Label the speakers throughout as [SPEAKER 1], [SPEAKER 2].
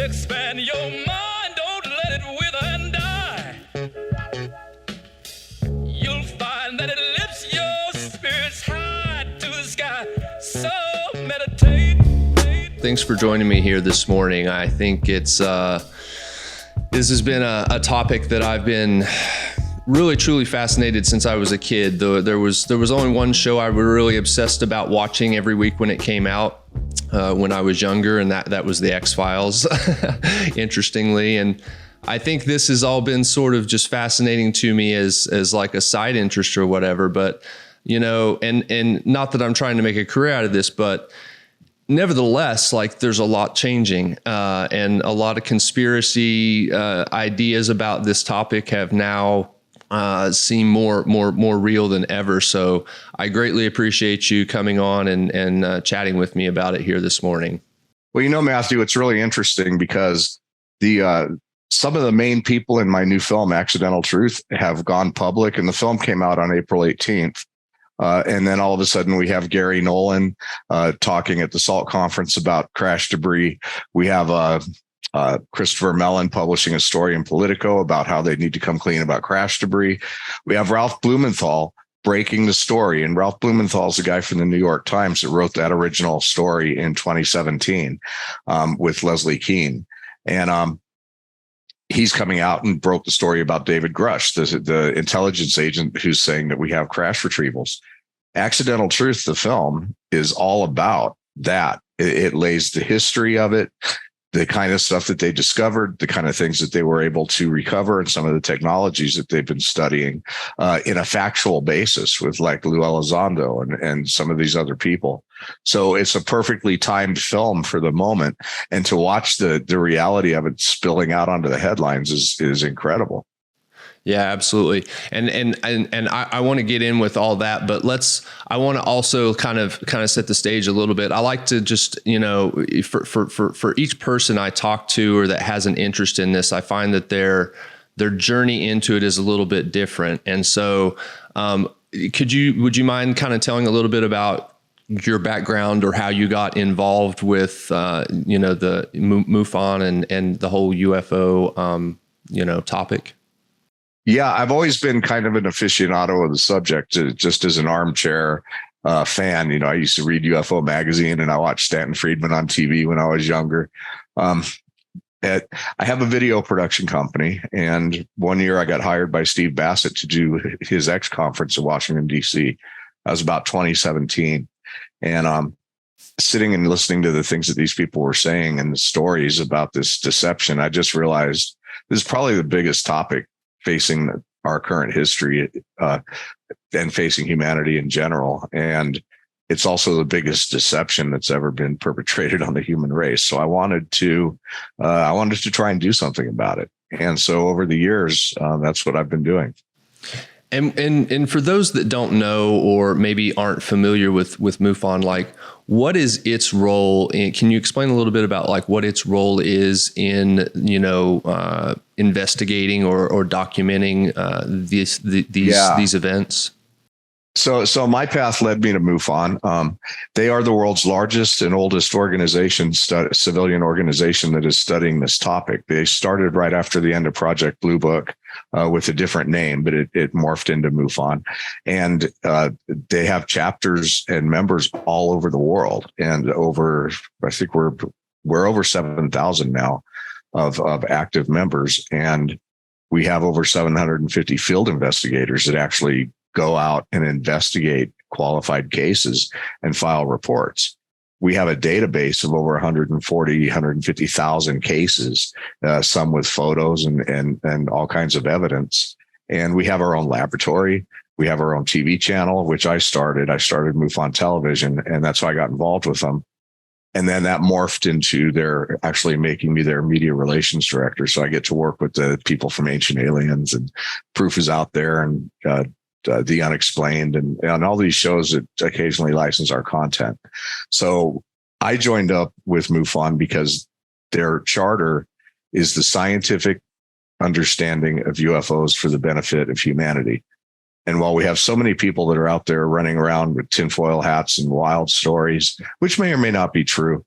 [SPEAKER 1] Expand your mind, don't let it wither and die. You'll find that it lifts your spirits high to the sky. So meditate. Thanks for joining me here this morning. I think this has been a topic that I've been really truly fascinated since I was a kid. There was only one show I was really obsessed about watching every week when it came out when I was younger, and that was the X-Files, interestingly. And I think this has all been sort of just fascinating to me as like a side interest or whatever. But, you know, and not that I'm trying to make a career out of this, but nevertheless, like there's a lot changing, and a lot of conspiracy ideas about this topic have now seem more real than ever. So I greatly appreciate you coming on and chatting with me about it here this morning.
[SPEAKER 2] Well, you know, Matthew, it's really interesting because some of the main people in my new film, Accidental Truth, have gone public, and the film came out on April 18th. And then all of a sudden we have Gary Nolan talking at the SALT conference about crash debris. We have Christopher Mellon publishing a story in Politico about how they need to come clean about crash debris. We have Ralph Blumenthal breaking the story. And Ralph Blumenthal is the guy from the New York Times that wrote that original story in 2017 with Leslie Kean. And he's coming out and broke the story about David Grush, the intelligence agent who's saying that we have crash retrievals. Accidental Truth, the film, is all about that. It lays the history of it, the kind of stuff that they discovered, the kind of things that they were able to recover, and some of the technologies that they've been studying in a factual basis with like Lou Elizondo and some of these other people. So it's a perfectly timed film for the moment. And to watch the reality of it spilling out onto the headlines is incredible.
[SPEAKER 1] Yeah, absolutely. And I want to get in with all that, but I want to also kind of set the stage a little bit. I like to just, you know, for each person I talk to or that has an interest in this, I find that their journey into it is a little bit different. And so, would you mind kind of telling a little bit about your background or how you got involved with, the MUFON and the whole UFO, topic?
[SPEAKER 2] Yeah, I've always been kind of an aficionado of the subject, just as an armchair fan. You know, I used to read UFO magazine and I watched Stanton Friedman on TV when I was younger. I have a video production company, and one year I got hired by Steve Bassett to do his X conference in Washington, D.C. That was about 2017. And sitting and listening to the things that these people were saying and the stories about this deception, I just realized this is probably the biggest topic facing our current history and facing humanity in general. And it's also the biggest deception that's ever been perpetrated on the human race. So I wanted to try and do something about it. And so over the years, that's what I've been doing.
[SPEAKER 1] And for those that don't know or maybe aren't familiar with MUFON, like what is its role in, can you explain a little bit about like what its role is in, investigating or documenting these events?
[SPEAKER 2] So my path led me to MUFON. They are the world's largest and oldest organization, civilian organization that is studying this topic. They started right after the end of Project Blue Book with a different name, but it morphed into MUFON. And they have chapters and members all over the world. And I think we're over 7,000 now of active members. And we have over 750 field investigators that actually go out and investigate qualified cases and file reports. We have a database of over 150,000 cases, some with photos and all kinds of evidence. And we have our own laboratory. We have our own TV channel, which I started. I started MUFON Television, and that's how I got involved with them. And then that morphed into their actually making me their media relations director. So I get to work with the people from Ancient Aliens, and Proof is Out There, and The Unexplained, and all these shows that occasionally license our content. So I joined up with MUFON because their charter is the scientific understanding of UFOs for the benefit of humanity. And while we have so many people that are out there running around with tinfoil hats and wild stories, which may or may not be true,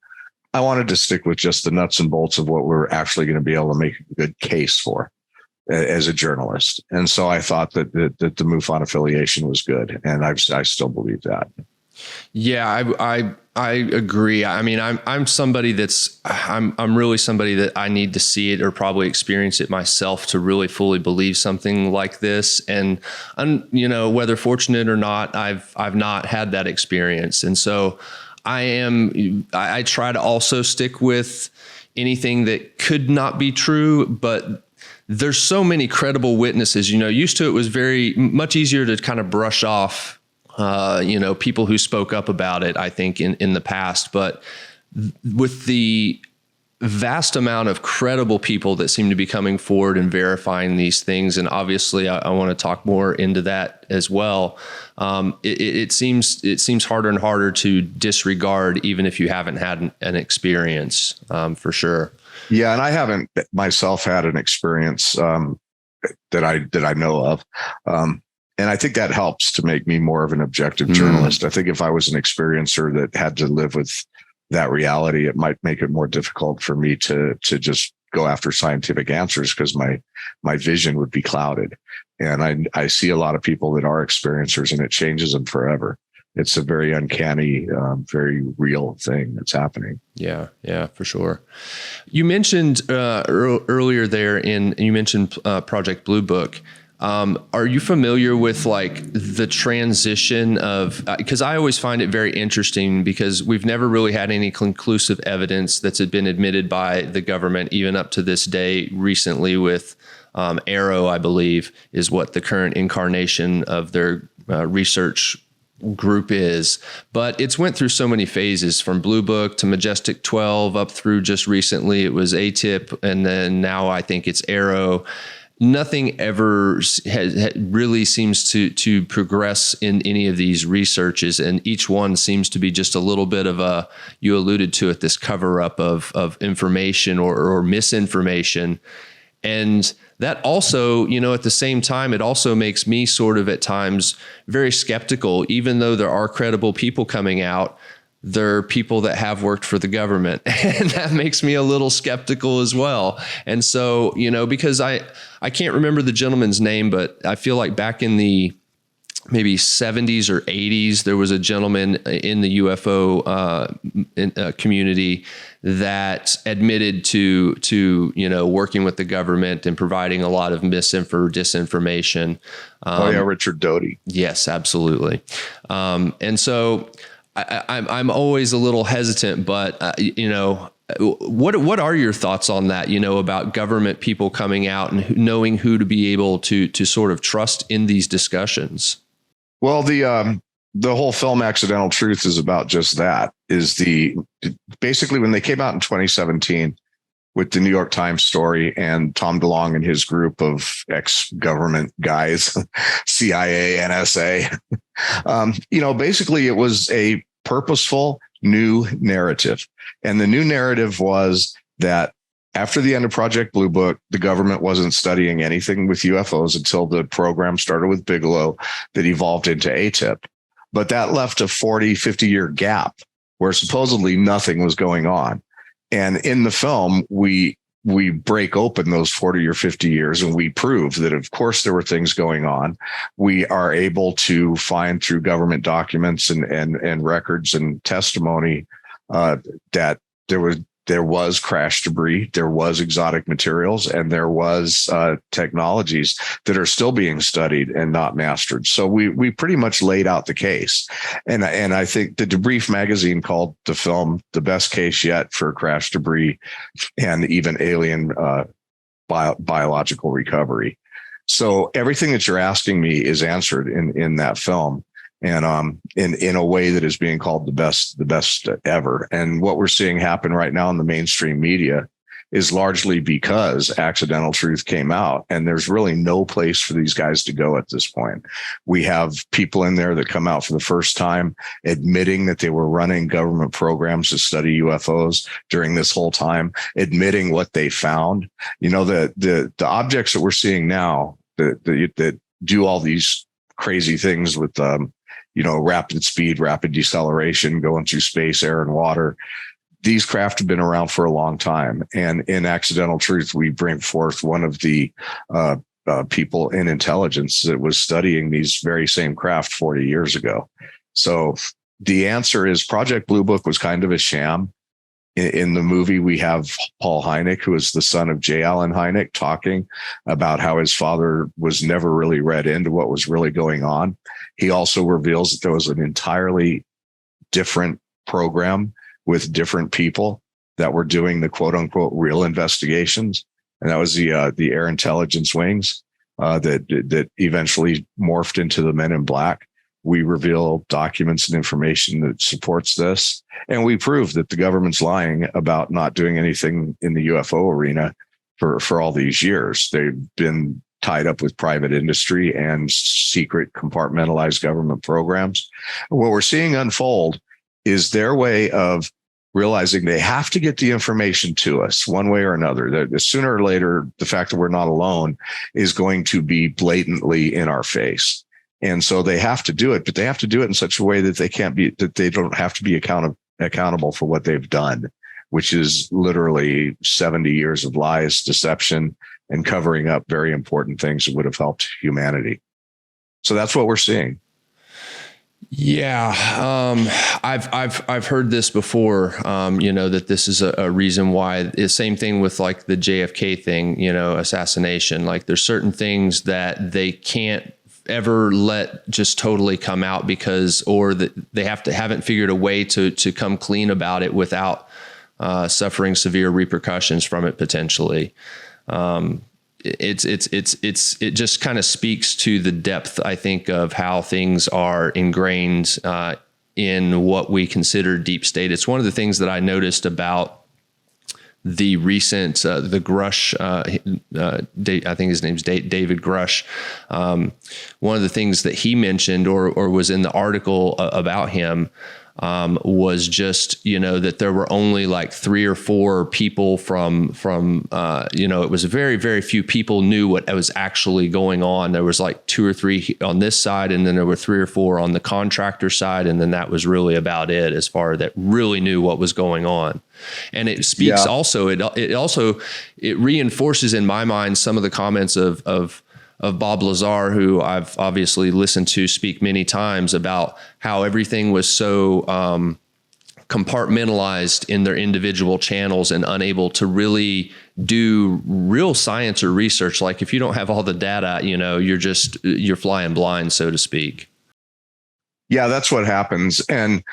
[SPEAKER 2] I wanted to stick with just the nuts and bolts of what we're actually going to be able to make a good case for as a journalist. And so I thought that the MUFON affiliation was good. And I still believe that.
[SPEAKER 1] Yeah, I agree. I mean, I'm somebody I'm really somebody that I need to see it or probably experience it myself to really fully believe something like this. And whether fortunate or not, I've not had that experience. And so I try to also stick with anything that could not be true, but there's so many credible witnesses. Used to it was very much easier to kind of brush off people who spoke up about it, I think in the past, but with the vast amount of credible people that seem to be coming forward and verifying these things. And obviously I want to talk more into that as well. It seems harder and harder to disregard, even if you haven't had an experience, for sure.
[SPEAKER 2] Yeah. And I haven't myself had an experience, that I know of. And I think that helps to make me more of an objective journalist. I think if I was an experiencer that had to live with that reality, it might make it more difficult for me to just go after scientific answers, because my vision would be clouded. And I see a lot of people that are experiencers, and it changes them forever. It's a very uncanny, very real thing that's happening.
[SPEAKER 1] Yeah, for sure. You mentioned earlier there you mentioned Project Blue Book. Are you familiar with like the transition of, because I always find it very interesting, because we've never really had any conclusive evidence that's been admitted by the government, even up to this day recently with Arrow, I believe, is what the current incarnation of their research group is. But it's went through so many phases, from Blue Book to Majestic 12 up through just recently it was ATIP, and then now I think it's Arrow. Nothing ever really seems to progress in any of these researches, and each one seems to be just a little bit of you alluded to it, this cover up of information or misinformation. And that also, at the same time, it also makes me sort of at times very skeptical, even though there are credible people coming out. There are people that have worked for the government, and that makes me a little skeptical as well. And so, because I can't remember the gentleman's name, but I feel like back in the maybe 70s or 80s, there was a gentleman in the UFO community that admitted to working with the government and providing a lot of disinformation.
[SPEAKER 2] Richard Doty.
[SPEAKER 1] Yes, absolutely. And so I'm always a little hesitant, but what are your thoughts on that? About government people coming out and knowing who to be able to sort of trust in these discussions.
[SPEAKER 2] Well, the whole film Accidental Truth is about just that. Basically when they came out in 2017 with the New York Times story, and Tom DeLonge and his group of ex-government guys, CIA, NSA, basically it was a purposeful new narrative. And the new narrative was that after the end of Project Blue Book, the government wasn't studying anything with UFOs until the program started with Bigelow that evolved into ATIP. But that left a 40, 50-year gap where supposedly nothing was going on. And in the film, we break open those 40 or 50 years, and we prove that, of course, there were things going on. We are able to find through government documents and records and testimony that there was crash debris, there was exotic materials, and there was technologies that are still being studied and not mastered. So we pretty much laid out the case. And I think the Debrief magazine called the film the best case yet for crash debris and even alien biological recovery. So everything that you're asking me is answered in that film. And in a way that is being called the best ever. And what we're seeing happen right now in the mainstream media is largely because Accidental Truth came out, and there's really no place for these guys to go at this point. We have people in there that come out for the first time admitting that they were running government programs to study UFOs during this whole time, admitting what they found. The objects that we're seeing now that do all these crazy things with rapid speed, rapid deceleration, going through space, air, and water. these craft have been around for a long time. And in Accidental Truth, we bring forth one of the people in intelligence that was studying these very same craft 40 years ago. So the answer is Project Blue Book was kind of a sham. In the movie, we have Paul Hynek, who is the son of J. Allen Hynek, talking about how his father was never really read into what was really going on. He also reveals that there was an entirely different program with different people that were doing the quote unquote real investigations. And that was the Air Intelligence Wings that eventually morphed into the Men in Black. We reveal documents and information that supports this. And we prove that the government's lying about not doing anything in the UFO arena for all these years. They've been tied up with private industry and secret compartmentalized government programs. What we're seeing unfold is their way of realizing they have to get the information to us one way or another. That sooner or later, the fact that we're not alone is going to be blatantly in our face. And so they have to do it, but they have to do it in such a way that they don't have to be accountable for what they've done, which is literally 70 years of lies, deception, and covering up very important things that would have helped humanity. So that's what we're seeing.
[SPEAKER 1] Yeah. I've heard this before, that this is a reason why. The same thing with like the JFK thing, assassination. Like there's certain things that they can't ever let just totally come out or that they haven't figured a way to come clean about it without suffering severe repercussions from it potentially. It just kind of speaks to the depth, I think, of how things are ingrained in what we consider deep state. It's one of the things that I noticed about the recent, the Grush, I think his name's David Grush. One of the things that he mentioned or was in the article about him was just, that there were only like 3 or 4 people from it was very, very few people knew what was actually going on. There was like 2 or 3 on this side, and then there were 3 or 4 on the contractor side. And then that was really about it as far as that really knew what was going on. And it speaks also, it reinforces in my mind some of the comments of Bob Lazar, who I've obviously listened to speak many times about how everything was so compartmentalized in their individual channels and unable to really do real science or research. Like if you don't have all the data, you're flying blind, so to speak.
[SPEAKER 2] Yeah, that's what happens. And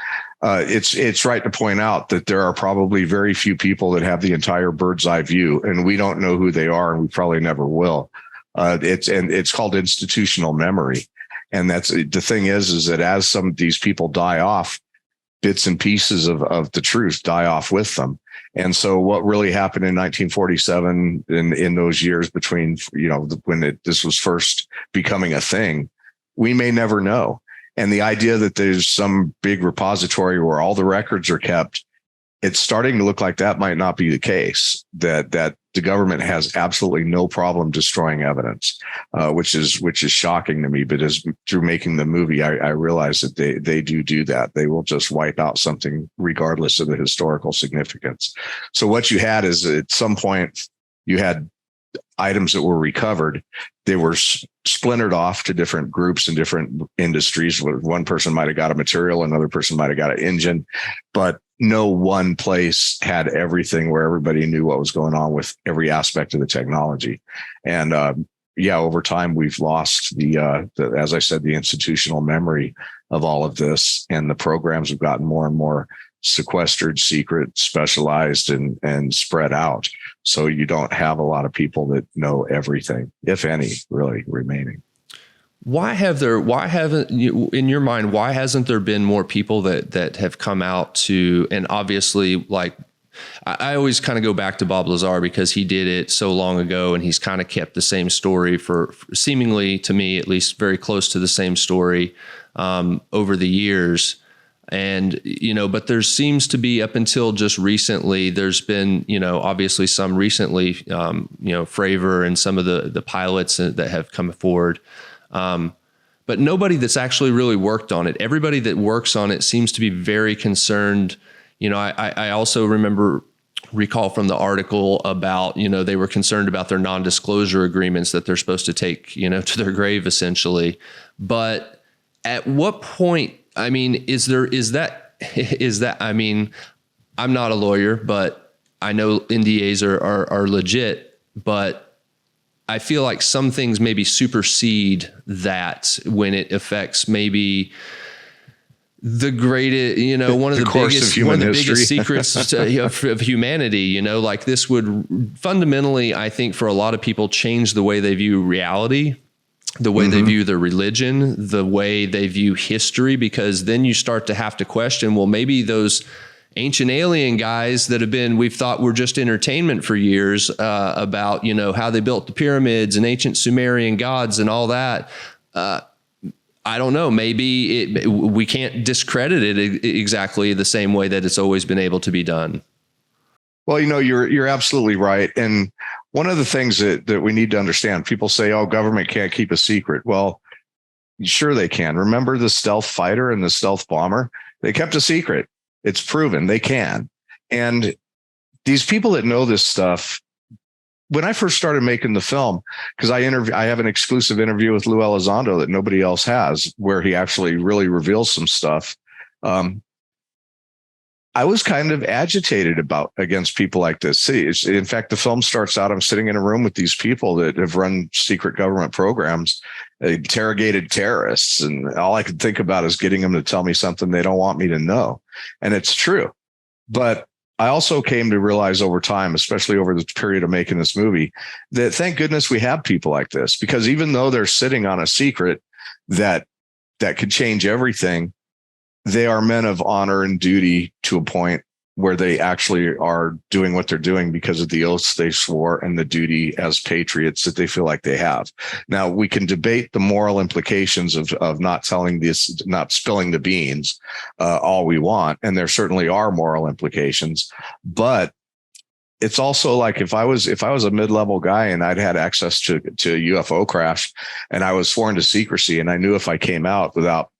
[SPEAKER 2] it's right to point out that there are probably very few people that have the entire bird's eye view, and we don't know who they are, and we probably never will. It's called institutional memory. And that's the thing is that as some of these people die off, bits and pieces of the truth die off with them. And so what really happened in 1947 in those years between, when this was first becoming a thing, we may never know. And the idea that there's some big repository where all the records are kept, it's starting to look like that might not be the case, that the government has absolutely no problem destroying evidence, which is shocking to me. But through making the movie, I realized that they do that. They will just wipe out something regardless of the historical significance. So what you had is at some point you had items that were recovered. They were splintered off to different groups and different industries. One person might have got a material, another person might have got an engine, but no one place had everything where everybody knew what was going on with every aspect of the technology. And over time, we've lost the as I said, the institutional memory of all of this, and the programs have gotten more and more sequestered, secret, specialized, and spread out. So you don't have a lot of people that know everything, if any, really remaining.
[SPEAKER 1] Why hasn't there been more people that have come out to, and obviously, like, I always kind of go back to Bob Lazar because he did it so long ago, and he's kind of kept the same story for seemingly, to me, at least very close to the same story over the years. And, but there seems to be, up until just recently, there's been, obviously some recently, Fravor and some of the pilots that have come forward. But nobody that's actually really worked on it. Everybody that works on it seems to be very concerned, I also recall from the article about, they were concerned about their non-disclosure agreements that they're supposed to take, to their grave essentially. But at what point, I mean, is that, I mean, I'm not a lawyer, but I know NDAs are legit, but I feel like some things maybe supersede that when it affects maybe the greatest, one of the biggest secrets of humanity, like this would fundamentally, I think for a lot of people, change the way they view reality, the way they view their religion, the way they view history, because then you start to have to question, well, maybe those ancient alien guys that we've thought were just entertainment for years, about, how they built the pyramids and ancient Sumerian gods and all that. I don't know. Maybe we can't discredit it exactly the same way that it's always been able to be done.
[SPEAKER 2] Well, you're absolutely right. And one of the things that we need to understand, people say, oh, government can't keep a secret. Well, sure they can. Remember the stealth fighter and the stealth bomber? They kept a secret. It's proven they can. And these people that know this stuff, when I first started making the film, because I have an exclusive interview with Lou Elizondo that nobody else has, where he actually really reveals some stuff. I was kind of agitated against people like this. See, in fact, the film starts out, I'm sitting in a room with these people that have run secret government programs, interrogated terrorists, and all I could think about is getting them to tell me something they don't want me to know. And it's true. But I also came to realize over time, especially over the period of making this movie, that thank goodness we have people like this, because even though they're sitting on a secret that could change everything, they are men of honor and duty to a point where they actually are doing what they're doing because of the oaths they swore and the duty as patriots that they feel like they have. Now, we can debate the moral implications of not telling this, not spilling the beans, all we want. And there certainly are moral implications, but it's also like if I was a mid-level guy and I'd had access to a UFO crash and I was sworn to secrecy, and I knew if I came out without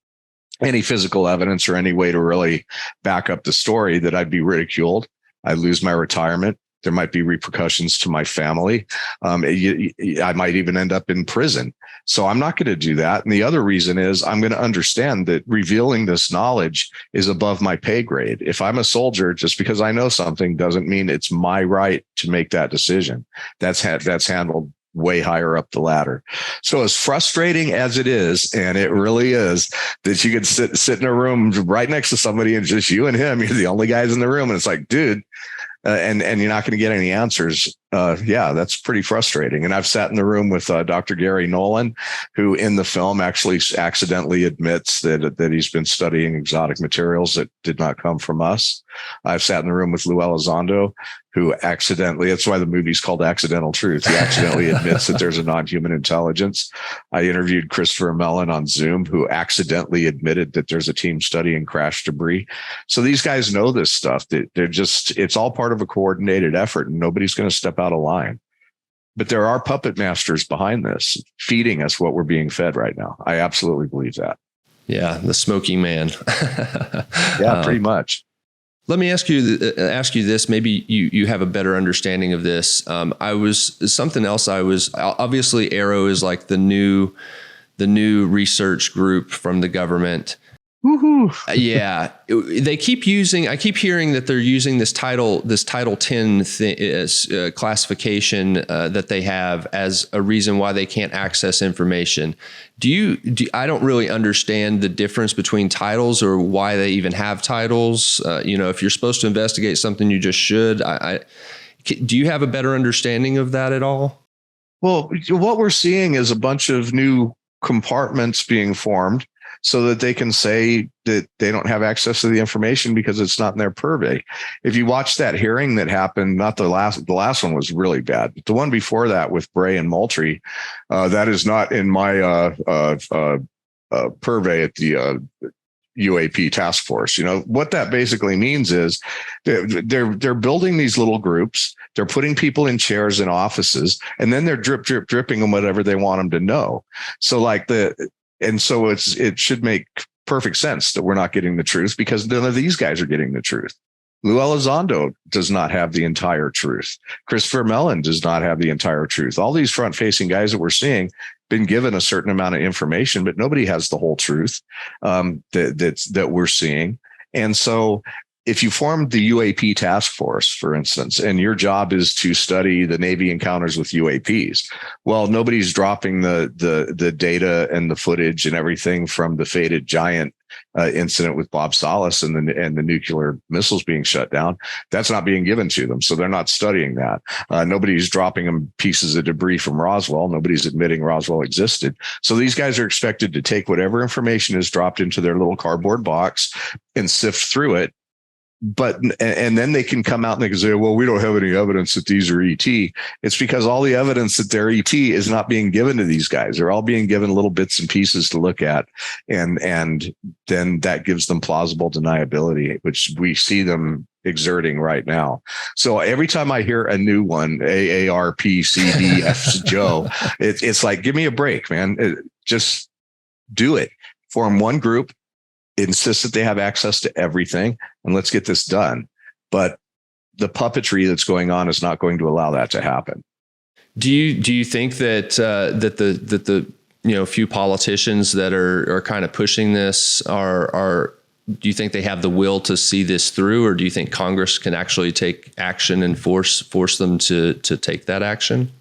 [SPEAKER 2] any physical evidence or any way to really back up the story, that I'd be ridiculed. I'd lose my retirement. There might be repercussions to my family. I might even end up in prison. So I'm not going to do that. And the other reason is I'm going to understand that revealing this knowledge is above my pay grade. If I'm a soldier, just because I know something doesn't mean it's my right to make that decision. That's handled way higher up the ladder. So as frustrating as it is, and it really is, that you could sit in a room right next to somebody and just you and him, you're the only guys in the room. And it's like, dude, and you're not going to get any answers. Yeah, that's pretty frustrating. And I've sat in the room with Dr. Gary Nolan, who in the film actually accidentally admits that he's been studying exotic materials that did not come from us. I've sat in the room with Lou Elizondo, who accidentally, that's why the movie's called Accidental Truth. He accidentally admits that there's a non-human intelligence. I interviewed Christopher Mellon on Zoom, who accidentally admitted that there's a team studying crash debris. So these guys know this stuff. It's all part of a coordinated effort, and nobody's going to step out of line. But there are puppet masters behind this, feeding us what we're being fed right now. I absolutely believe that.
[SPEAKER 1] Yeah, the smoking man.
[SPEAKER 2] Yeah, pretty much.
[SPEAKER 1] Let me ask you this. Maybe you have a better understanding of this. Obviously Arrow is like the new research group from the government.
[SPEAKER 2] Woohoo.
[SPEAKER 1] Yeah, I keep hearing that they're using this Title 10 classification that they have as a reason why they can't access information. I don't really understand the difference between titles or why they even have titles. If you're supposed to investigate something, you just should. Do you have a better understanding of that at all?
[SPEAKER 2] Well, what we're seeing is a bunch of new compartments being formed, so that they can say that they don't have access to the information because it's not in their purvey. If you watch that hearing that happened, not the last one was really bad. The one before that with Bray and Moultrie, that is not in my purvey at the UAP task force. What that basically means is they're building these little groups. They're putting people in chairs in offices, and then they're dripping them whatever they want them to know. So it should make perfect sense that we're not getting the truth, because none of these guys are getting the truth. Lou Elizondo does not have the entire truth. Christopher Mellon does not have the entire truth. All these front-facing guys that we're seeing been given a certain amount of information, but nobody has the whole truth that we're seeing. And so if you form the UAP task force, for instance, and your job is to study the Navy encounters with UAPs, well, nobody's dropping the data and the footage and everything from the fated giant incident with Bob Salas and the nuclear missiles being shut down. That's not being given to them. So they're not studying that. Nobody's dropping them pieces of debris from Roswell. Nobody's admitting Roswell existed. So these guys are expected to take whatever information is dropped into their little cardboard box and sift through it. And then they can come out and they can say, well, we don't have any evidence that these are ET. It's because all the evidence that they're ET is not being given to these guys. They're all being given little bits and pieces to look at. And then that gives them plausible deniability, which we see them exerting right now. So every time I hear a new one, AARP, Joe, it's like, give me a break, man. Just do it. Form one group, insist that they have access to everything, and let's get this done. But the puppetry that's going on is not going to allow that to happen.
[SPEAKER 1] Do you think that the few politicians that are kind of pushing this are do you think they have the will to see this through, or do you think Congress can actually take action and force them to take that action?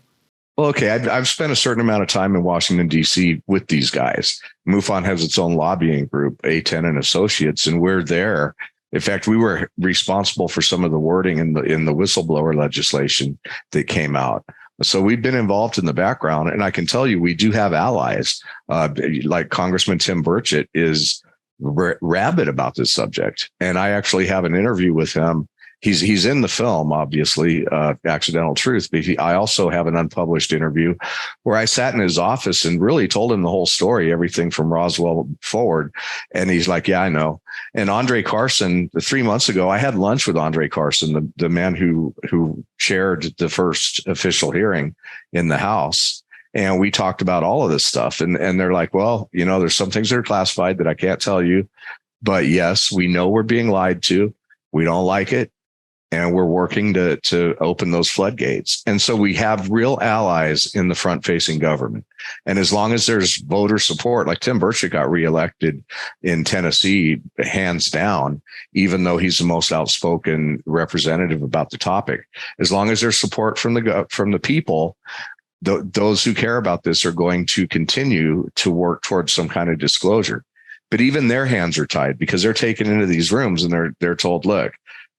[SPEAKER 2] Well, okay, I've spent a certain amount of time in Washington, D.C. with these guys. MUFON has its own lobbying group, A10 and Associates, and we're there. In fact, we were responsible for some of the wording in the whistleblower legislation that came out. So we've been involved in the background, and I can tell you we do have allies. Like Congressman Tim Burchett is rabid about this subject, and I actually have an interview with him. He's in the film, obviously, Accidental Truth, but I also have an unpublished interview where I sat in his office and really told him the whole story, everything from Roswell forward. And he's like, yeah, I know. And Andre Carson, 3 months ago, I had lunch with Andre Carson, the man who chaired the first official hearing in the House. And we talked about all of this stuff. And they're like, well, there's some things that are classified that I can't tell you. But yes, we know we're being lied to. We don't like it. And we're working to open those floodgates. And so we have real allies in the front-facing government. And as long as there's voter support, like Tim Burchett got reelected in Tennessee, hands down, even though he's the most outspoken representative about the topic, as long as there's support from the people, those who care about this are going to continue to work towards some kind of disclosure. But even their hands are tied because they're taken into these rooms and they're told, look,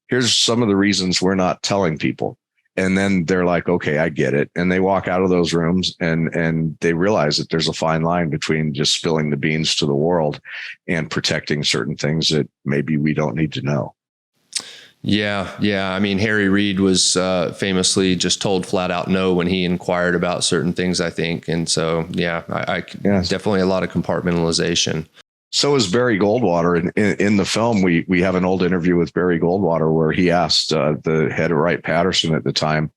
[SPEAKER 2] here's some of the reasons we're not telling people. And then they're like, okay, I get it. And they walk out of those rooms and they realize that there's a fine line between just spilling the beans to the world and protecting certain things that maybe we don't need to know.
[SPEAKER 1] Yeah. I mean, Harry Reid was famously just told flat out no when he inquired about certain things, I think. And so, I definitely a lot of compartmentalization.
[SPEAKER 2] So is Barry Goldwater. In the film, we have an old interview with Barry Goldwater where he asked the head of Wright-Patterson at the time,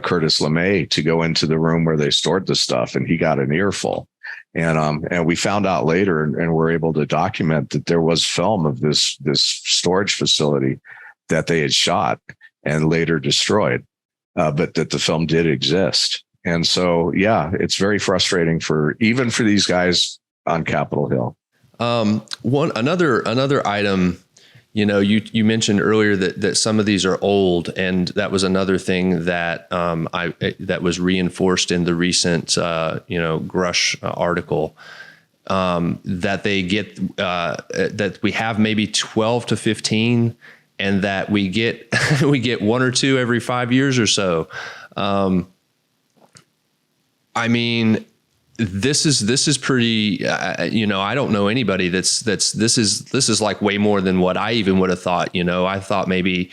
[SPEAKER 2] Curtis LeMay, to go into the room where they stored the stuff, and he got an earful. And we found out later and were able to document that there was film of this storage facility that they had shot and later destroyed, but that the film did exist. And so, it's very frustrating for these guys on Capitol Hill.
[SPEAKER 1] Another item, you mentioned earlier that some of these are old, and that was another thing that that was reinforced in the recent Grush article, that they get that we have maybe 12 to 15, and that we get we get one or two every 5 years or so. I mean, this is pretty, I don't know anybody this is like way more than what I even would have thought. I thought maybe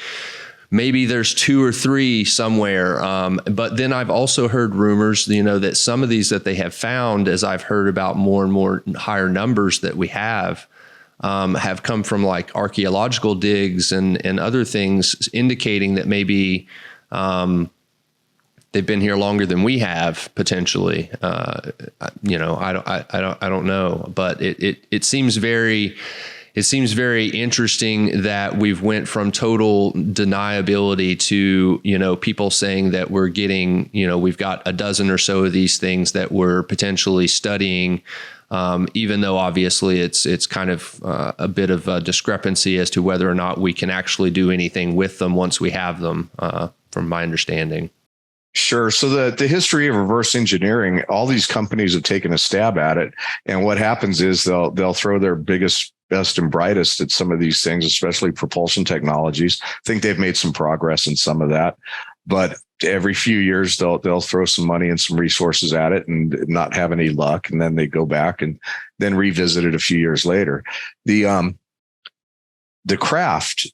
[SPEAKER 1] there's two or three somewhere. But then I've also heard rumors, that some of these that they have found, as I've heard about more and more higher numbers that we have come from like archaeological digs and other things indicating that maybe, they've been here longer than we have potentially. I don't know, but it seems very it seems very interesting that we've went from total deniability to, people saying that we're getting, we've got a dozen or so of these things that we're potentially studying, even though obviously it's kind of a bit of a discrepancy as to whether or not we can actually do anything with them once we have them, from my understanding.
[SPEAKER 2] Sure. So the history of reverse engineering, all these companies have taken a stab at it. And what happens is they'll throw their biggest, best and brightest at some of these things, especially propulsion technologies. I think they've made some progress in some of that, but every few years they'll throw some money and some resources at it and not have any luck. And then they go back and then revisit it a few years later. The craft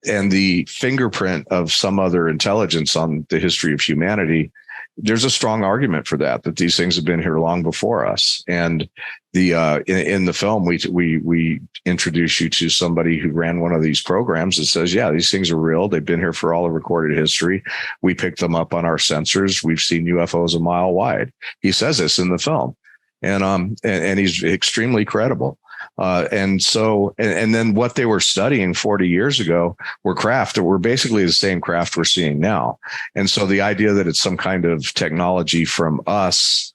[SPEAKER 2] and the fingerprint of some other intelligence on the history of humanity, there's a strong argument for that these things have been here long before us. And in the film, we introduce you to somebody who ran one of these programs that says, yeah, these things are real. They've been here for all of recorded history. We picked them up on our sensors. We've seen UFOs a mile wide. He says this in the film, and he's extremely credible. And then what they were studying 40 years ago were craft that were basically the same craft we're seeing now. And so the idea that it's some kind of technology from us,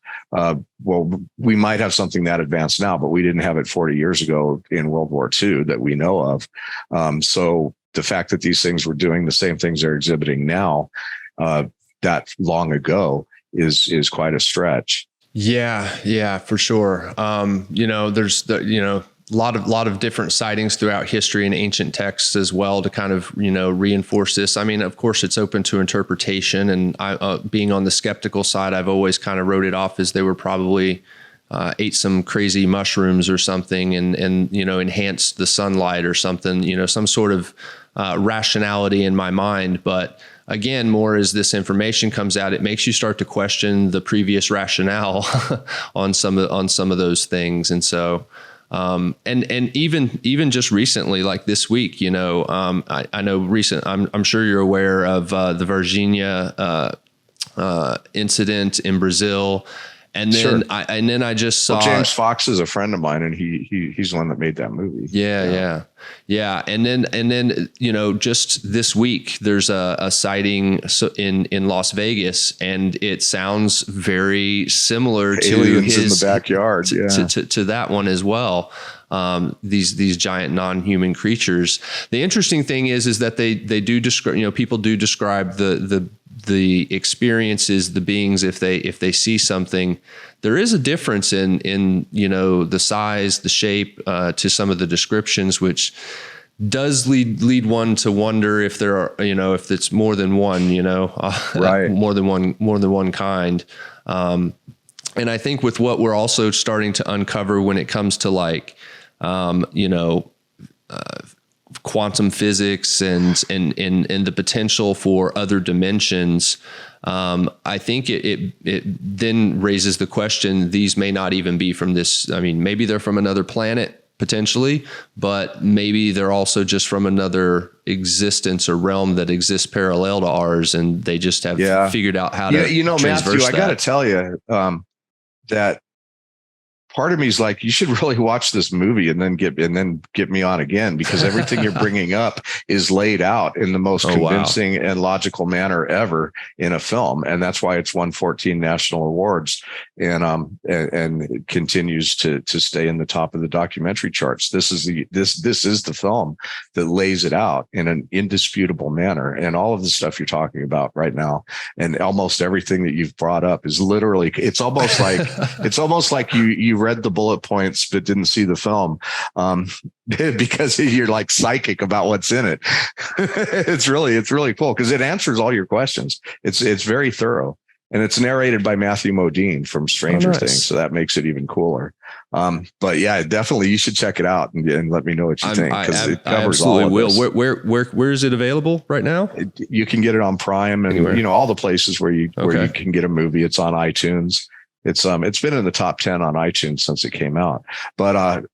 [SPEAKER 2] we might have something that advanced now, but we didn't have it 40 years ago in World War II that we know of. So the fact that these things were doing the same things they're exhibiting now, that long ago is quite a stretch.
[SPEAKER 1] Yeah, for sure. There's a lot of different sightings throughout history and ancient texts as well to kind of, reinforce this. I mean, of course, it's open to interpretation, and I, being on the skeptical side, I've always kind of wrote it off as they were probably ate some crazy mushrooms or something and enhanced the sunlight or something, some sort of rationality in my mind. But again, more as this information comes out, it makes you start to question the previous rationale on some of those things. And so, and even just recently, like this week, I know I'm sure you're aware of the Virginia incident in Brazil. And then, sure. I just saw
[SPEAKER 2] James Fox is a friend of mine, and he's the one that made that movie.
[SPEAKER 1] Yeah. And then just this week there's a sighting in Las Vegas, and it sounds very similar to
[SPEAKER 2] aliens in the backyard.
[SPEAKER 1] To that one as well. These giant non-human creatures. The interesting thing is that they do describe. People do describe the experiences, the beings, if they see something. There is a difference in the size, the shape, to some of the descriptions, which does lead one to wonder if there are, if it's more than one,
[SPEAKER 2] right.
[SPEAKER 1] more than one kind. And I think with what we're also starting to uncover when it comes to like, quantum physics and the potential for other dimensions, I think it then raises the question, these may not even be from this. I mean, maybe they're from another planet potentially, but maybe they're also just from another existence or realm that exists parallel to ours, and they just have figured out how to
[SPEAKER 2] Matthew, I got to tell you that part of me is like, you should really watch this movie and then get me on again, because everything you're bringing up is laid out in the most convincing and logical manner ever in a film. And that's why it's won 14 national awards and it continues to stay in the top of the documentary charts. This is the film that lays it out in an indisputable manner. And all of the stuff you're talking about right now, and almost everything that you've brought up is literally, it's almost like you read the bullet points but didn't see the film, because you're like psychic about what's in it. It's really cool because it answers all your questions. It's very thorough, and it's narrated by Matthew Modine from Stranger Things, so that makes it even cooler. But yeah, definitely you should check it out and let me know what you think, because it covers all of this.
[SPEAKER 1] Where is it available right now?
[SPEAKER 2] You can get it on Prime and anywhere. All the places where you can get a movie. It's on iTunes. It's been in the top 10 on iTunes since it came out. But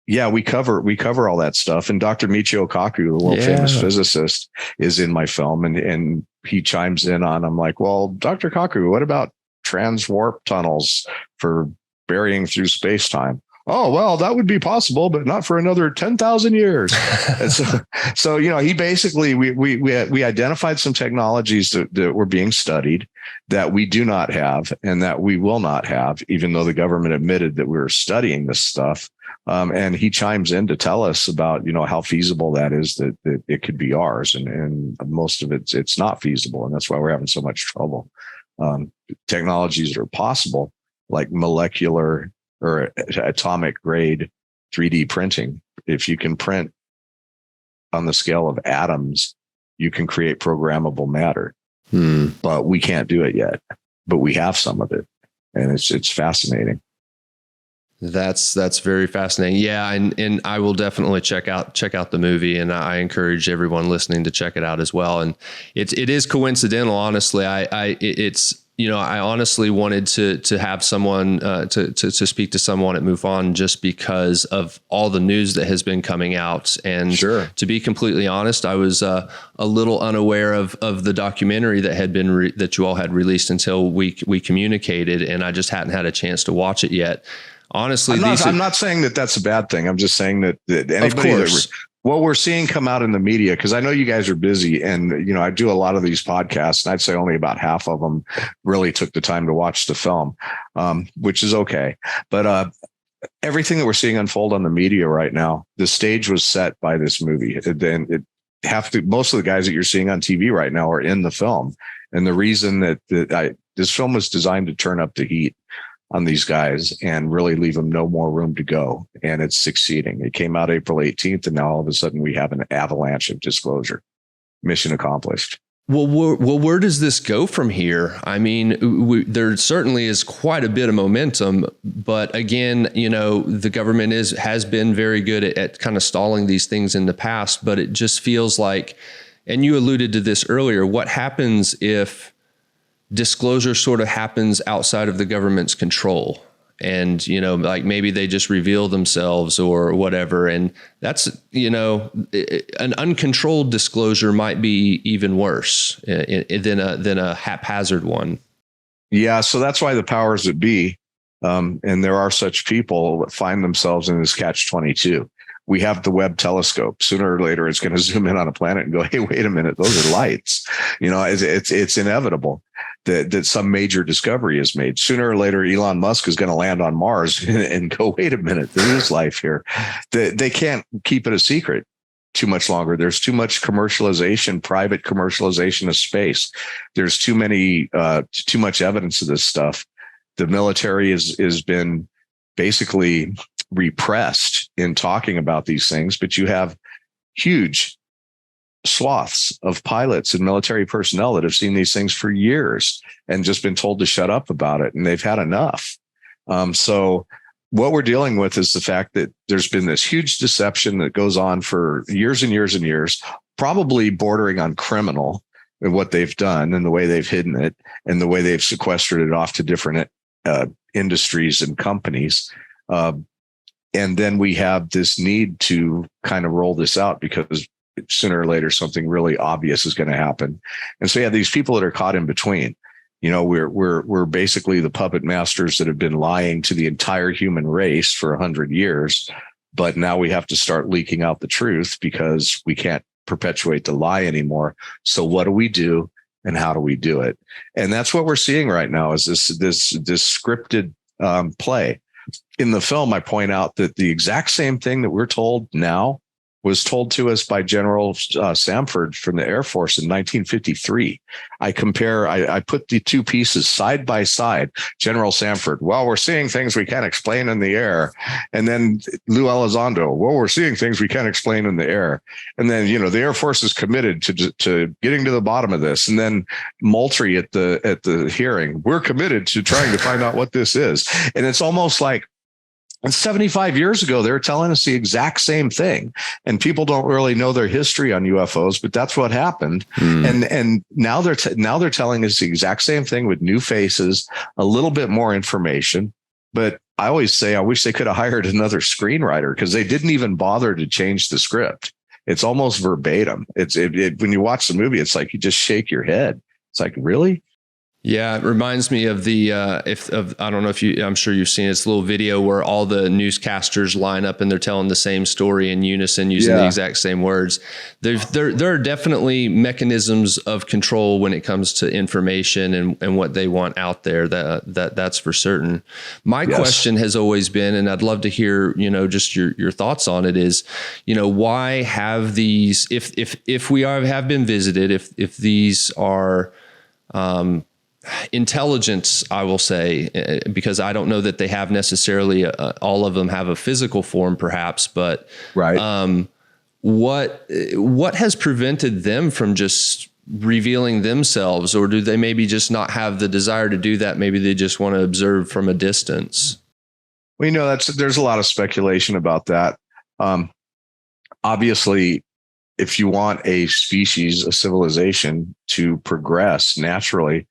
[SPEAKER 2] we cover all that stuff. And Dr. Michio Kaku, the world famous physicist, is in my film, and he chimes in on, I'm like, well, Dr. Kaku, what about transwarp tunnels for burying through space-time? oh, well, that would be possible, but not for another 10,000 years. And so, he basically, we identified some technologies that were being studied that we do not have and that we will not have, even though the government admitted that we were studying this stuff. And he chimes in to tell us about, how feasible that is, that it could be ours. And most of it's not feasible. And that's why we're having so much trouble. Technologies that are possible, like molecular or atomic grade 3D printing. If you can print on the scale of atoms, you can create programmable matter. But we can't do it yet. But we have some of it, and it's fascinating.
[SPEAKER 1] That's very fascinating. Yeah, and I will definitely check out the movie, and I encourage everyone listening to check it out as well. And it is coincidental, honestly. I honestly wanted to have someone to speak to someone at MUFON just because of all the news that has been coming out. And
[SPEAKER 2] sure.
[SPEAKER 1] To be completely honest, I was a little unaware of the documentary that had been that you all had released until we communicated, and I just hadn't had a chance to watch it yet. Honestly,
[SPEAKER 2] I'm not saying that that's a bad thing. I'm just saying that anybody what we're seeing come out in the media, because I know you guys are busy, and I do a lot of these podcasts, and I'd say only about half of them really took the time to watch the film, which is okay. But everything that we're seeing unfold on the media right now, the stage was set by this movie. Most of the guys that you're seeing on TV right now are in the film, and the reason that this film was designed to turn up the heat on these guys and really leave them no more room to go. And it's succeeding. It came out April 18th, and now all of a sudden we have an avalanche of disclosure. Mission accomplished.
[SPEAKER 1] Well, where does this go from here? I mean, there certainly is quite a bit of momentum, but again, the government has been very good at kind of stalling these things in the past, but it just feels like, and you alluded to this earlier, what happens if disclosure sort of happens outside of the government's control, and like maybe they just reveal themselves or whatever, and that's an uncontrolled disclosure might be even worse than a haphazard one.
[SPEAKER 2] Yeah, so that's why the powers that be, and there are such people that find themselves in this catch-22. We have the Webb telescope. Sooner or later, it's going to zoom in on a planet and go, "Hey, wait a minute, those are lights." It's inevitable that some major discovery is made. Sooner or later, Elon Musk is going to land on Mars and go, "Wait a minute, there is life here." They can't keep it a secret too much longer. There's too much commercialization, private commercialization of space. There's too much evidence of this stuff. The military has been basically repressed in talking about these things, but you have huge swaths of pilots and military personnel that have seen these things for years and just been told to shut up about it, and they've had enough. So what we're dealing with is the fact that there's been this huge deception that goes on for years and years and years, probably bordering on criminal in what they've done and the way they've hidden it and the way they've sequestered it off to different industries and companies. And then we have this need to kind of roll this out because sooner or later something really obvious is going to happen. And so, these people that are caught in between, we're basically the puppet masters that have been lying to the entire human race for 100 years. But now we have to start leaking out the truth because we can't perpetuate the lie anymore. So what do we do, and how do we do it? And that's what we're seeing right now is this scripted play. In the film, I point out that the exact same thing that we're told now was told to us by General Samford from the Air Force in 1953. I put the two pieces side by side. General Samford, well, we're seeing things we can't explain in the air. And then Lou Elizondo, well, we're seeing things we can't explain in the air. And then, the Air Force is committed to getting to the bottom of this. And then Moultrie at the hearing, we're committed to trying to find out what this is. And it's almost like, and 75 years ago, they were telling us the exact same thing. And people don't really know their history on UFOs, but that's what happened. And now they're telling us the exact same thing with new faces, a little bit more information. But I always say I wish they could have hired another screenwriter because they didn't even bother to change the script. It's almost verbatim. When you watch the movie, it's like you just shake your head. It's like, really?
[SPEAKER 1] Yeah, it reminds me of the I don't know if I'm sure you've seen it. It's a little video where all the newscasters line up and they're telling the same story in unison using the exact same words. There are definitely mechanisms of control when it comes to information and what they want out there. That's for certain. My question has always been, and I'd love to hear, just your thoughts on it, is, why have these, if we have been visited, if these are intelligence, I will say, because I don't know that they have necessarily all of them have a physical form, perhaps, but what has prevented them from just revealing themselves, or do they maybe just not have the desire to do that? Maybe they just want to observe from a distance.
[SPEAKER 2] Well, there's a lot of speculation about that. Obviously, if you want a species, a civilization to progress naturally,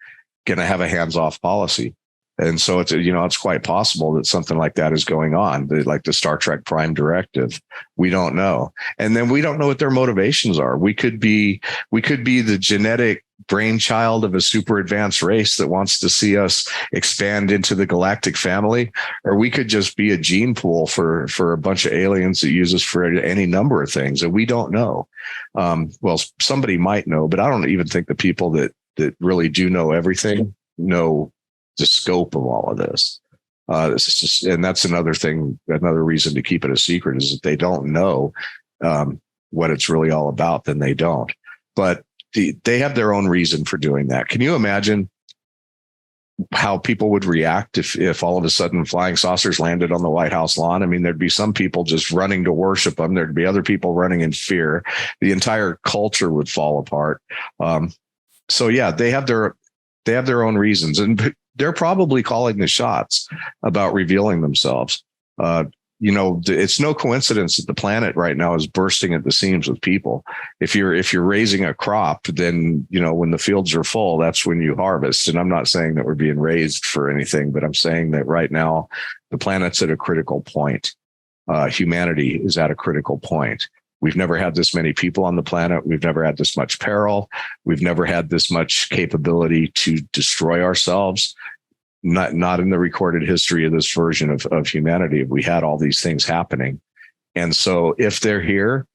[SPEAKER 2] going to have a hands-off policy. And so it's quite possible that something like that is going on, like the Star Trek Prime Directive. We don't know. And then we don't know what their motivations are. We could be the genetic brainchild of a super advanced race that wants to see us expand into the galactic family, or we could just be a gene pool for a bunch of aliens that use us for any number of things. And we don't know. Well, somebody might know, but I don't even think the people that really do know everything know the scope of all of this. This is just, and that's another reason to keep it a secret, is that they don't know what it's really all about. Then they don't. But they have their own reason for doing that. Can you imagine how people would react if all of a sudden flying saucers landed on the White House lawn? I mean, there'd be some people just running to worship them. There'd be other people running in fear. The entire culture would fall apart. So yeah, they have their own reasons, and they're probably calling the shots about revealing themselves. It's no coincidence that the planet right now is bursting at the seams with people. If you're raising a crop, then, when the fields are full, that's when you harvest. And I'm not saying that we're being raised for anything, but I'm saying that right now the planet's at a critical point. Humanity is at a critical point. We've never had this many people on the planet. We've never had this much peril. We've never had this much capability to destroy ourselves. Not in the recorded history of this version of humanity have we had all these things happening. And so if they're here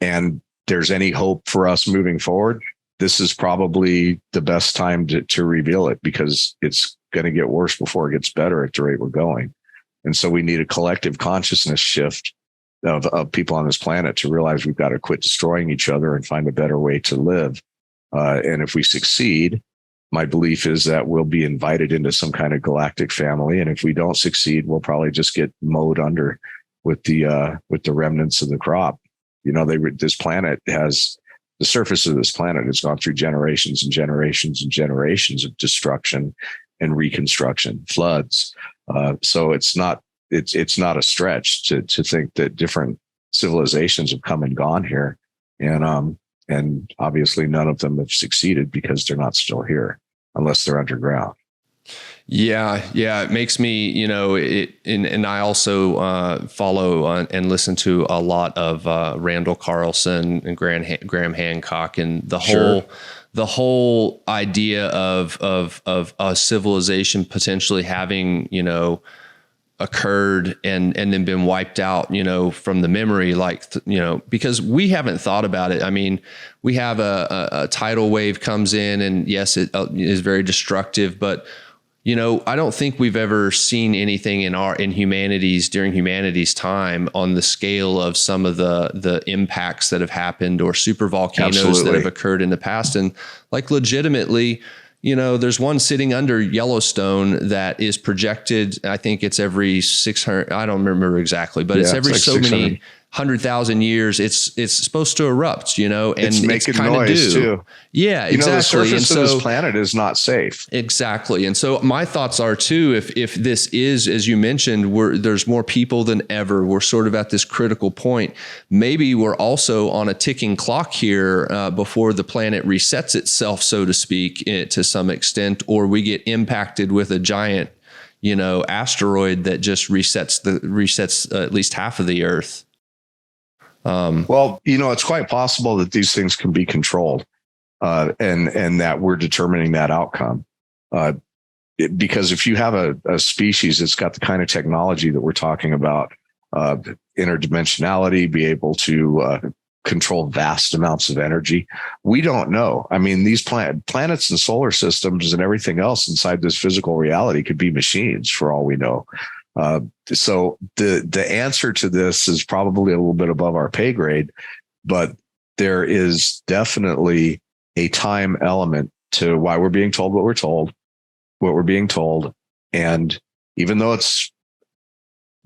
[SPEAKER 2] and there's any hope for us moving forward, this is probably the best time to reveal it, because it's going to get worse before it gets better at the rate we're going. And so we need a collective consciousness shift of people on this planet to realize we've got to quit destroying each other and find a better way to live. And if we succeed, my belief is that we'll be invited into some kind of galactic family. And if we don't succeed, we'll probably just get mowed under with the remnants of the crop. This planet has, the surface of this planet has gone through generations and generations and generations of destruction and reconstruction, floods. So it's not a stretch to think that different civilizations have come and gone here. And obviously none of them have succeeded because they're not still here unless they're underground.
[SPEAKER 1] Yeah. It makes me, and I also follow and listen to a lot of Randall Carlson and Graham Hancock, and the whole idea of a civilization potentially having, occurred and then been wiped out, from the memory, because we haven't thought about it. I mean, we have a tidal wave comes in, and yes, it is very destructive, but I don't think we've ever seen anything in humanity's during humanity's time on the scale of some of the impacts that have happened, or super volcanoes that have occurred in the past. And legitimately, there's one sitting under Yellowstone that is projected. I think it's every 600. I don't remember exactly, but it's every so many 100,000 years. It's supposed to erupt, and
[SPEAKER 2] it's making noise too.
[SPEAKER 1] Yeah, exactly.
[SPEAKER 2] The surface of this planet is not safe.
[SPEAKER 1] Exactly. And so my thoughts are too, if this is, as you mentioned, there's more people than ever. We're sort of at this critical point. Maybe we're also on a ticking clock here before the planet resets itself, so to speak, to some extent, or we get impacted with a giant, asteroid that just resets at least half of the Earth.
[SPEAKER 2] Well, it's quite possible that these things can be controlled. and that we're determining that outcome. Because if you have a species that's got the kind of technology that we're talking about, interdimensionality, be able to control vast amounts of energy, we don't know. I mean, these planets and solar systems and everything else inside this physical reality could be machines for all we know. So the answer to this is probably a little bit above our pay grade, but there is definitely a time element to why we're being told what we're being told. And even though it's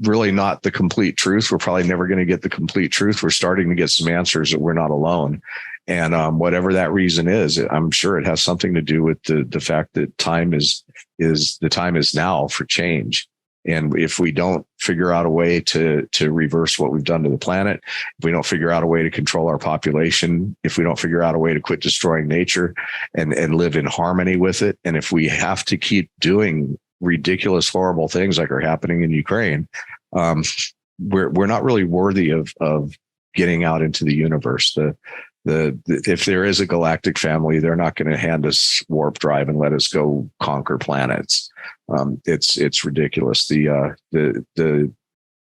[SPEAKER 2] really not the complete truth, we're probably never going to get the complete truth. We're starting to get some answers that we're not alone. And whatever that reason is, I'm sure it has something to do with the fact that time is the time is now for change. And if we don't figure out a way to reverse what we've done to the planet, if we don't figure out a way to control our population, if we don't figure out a way to quit destroying nature and live in harmony with it, and if we have to keep doing ridiculous, horrible things like are happening in Ukraine, we're not really worthy of getting out into the universe. If there is a galactic family, they're not going to hand us warp drive and let us go conquer planets. It's ridiculous. The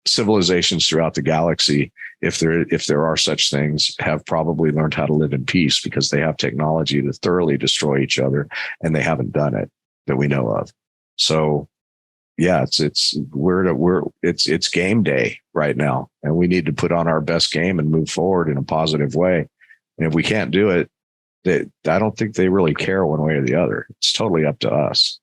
[SPEAKER 2] civilizations throughout the galaxy, if there are such things, have probably learned how to live in peace because they have technology to thoroughly destroy each other, and they haven't done it that we know of. So, yeah, it's game day right now, and we need to put on our best game and move forward in a positive way. And if we can't do it, I don't think they really care one way or the other. It's totally up to us.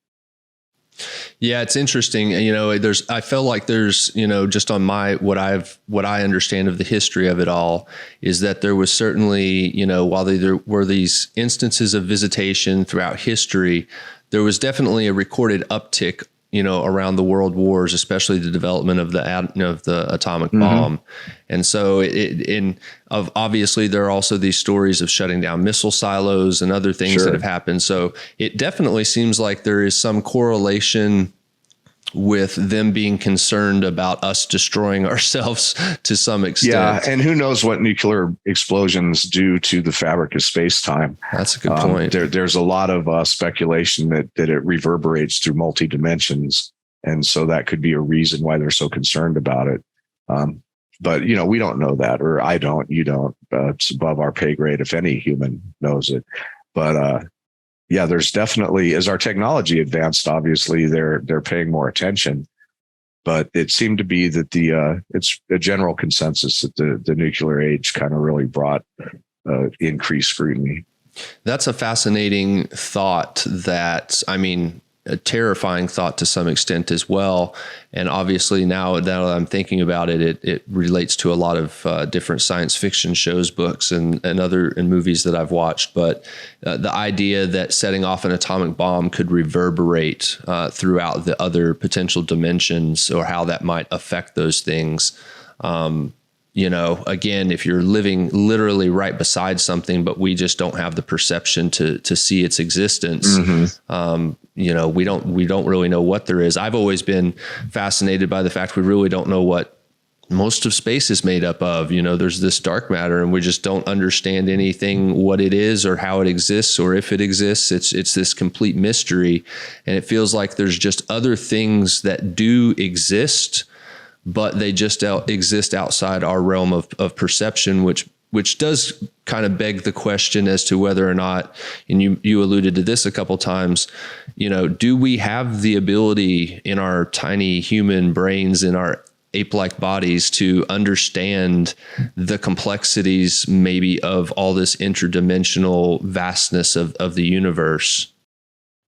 [SPEAKER 1] Yeah, it's interesting. I feel like there's, just on what I understand of the history of it all is that there was certainly, while there were these instances of visitation throughout history, there was definitely a recorded uptick, around the world wars, especially the development of the atomic bomb. And so obviously there are also these stories of shutting down missile silos and other things that have happened. So it definitely seems like there is some correlation with them being concerned about us destroying ourselves to some extent.
[SPEAKER 2] Yeah, and who knows what nuclear explosions do to the fabric of space-time.
[SPEAKER 1] That's a good point.
[SPEAKER 2] There's a lot of speculation that it reverberates through multi-dimensions, and so that could be a reason why they're so concerned about it. But, we don't know that, or I don't, you don't. It's above our pay grade if any human knows it. But yeah, there's definitely, as our technology advanced, obviously they're paying more attention, but it seemed to be that it's a general consensus that the nuclear age kind of really brought increased scrutiny.
[SPEAKER 1] That's a fascinating thought a terrifying thought to some extent as well. And obviously now that I'm thinking about it, it relates to a lot of different science fiction shows, books, and movies that I've watched. But the idea that setting off an atomic bomb could reverberate throughout the other potential dimensions, or how that might affect those things. Again, if you're living literally right beside something, but we just don't have the perception to see its existence, we don't really know what there is. I've always been fascinated by the fact we really don't know what most of space is made up of. There's this dark matter, and we just don't understand anything, what it is or how it exists or if it exists. It's this complete mystery, and it feels like there's just other things that do exist, but they just exist outside our realm of perception, which does kind of beg the question as to whether or not, and you alluded to this a couple times, do we have the ability in our tiny human brains, in our ape-like bodies, to understand the complexities maybe of all this interdimensional vastness of the universe?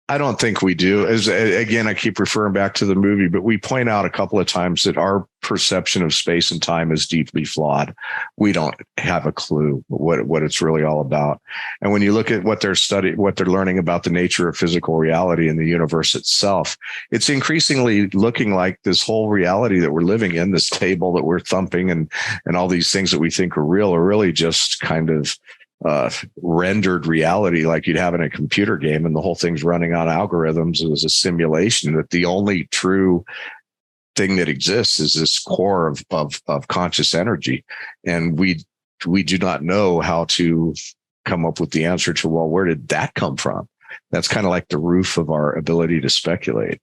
[SPEAKER 2] I don't think we do. Again, I keep referring back to the movie, but we point out a couple of times that our perception of space and time is deeply flawed. We don't have a clue what it's really all about. And when you look at what they're learning about the nature of physical reality and the universe itself, it's increasingly looking like this whole reality that we're living in, this table that we're thumping and all these things that we think are real, are really just kind of rendered reality like you'd have in a computer game, and the whole thing's running on algorithms as a simulation, that the only true thing that exists is this core of conscious energy. And we do not know how to come up with the answer to, well, where did that come from? That's kind of like the roof of our ability to speculate.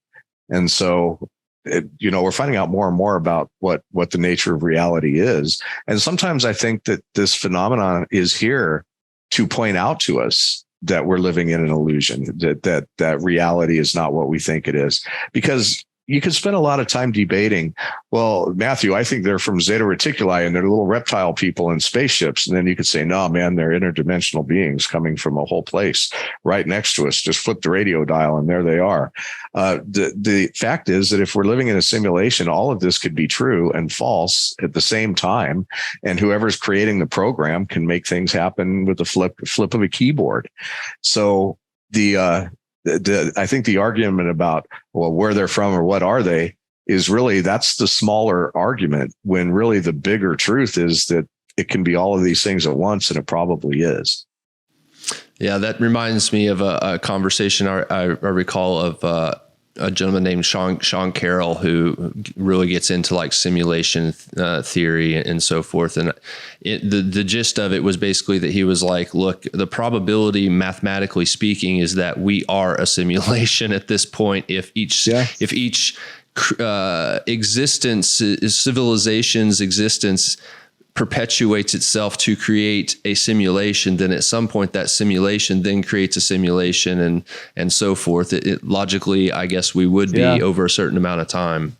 [SPEAKER 2] And so, we're finding out more and more about what the nature of reality is. And sometimes I think that this phenomenon is here to point out to us that we're living in an illusion, that reality is not what we think it is. Because you could spend a lot of time debating, well, Matthew, I think they're from Zeta Reticuli and they're little reptile people in spaceships. And then you could say, no, man, they're interdimensional beings coming from a whole place right next to us. Just flip the radio dial and there they are. The fact is that if we're living in a simulation, all of this could be true and false at the same time. And whoever's creating the program can make things happen with the flip of a keyboard. So I think the argument about, well, where they're from or what are they is really, that's the smaller argument, when really the bigger truth is that it can be all of these things at once, and it probably is.
[SPEAKER 1] Yeah, that reminds me of a conversation I recall of a gentleman named Sean Carroll, who really gets into like simulation theory and so forth. And the gist of it was basically that he was like, look, the probability, mathematically speaking, is that we are a simulation at this point. If each civilization's existence perpetuates itself to create a simulation, then at some point that simulation then creates a simulation and so forth. It logically, I guess we would be over a certain amount of time.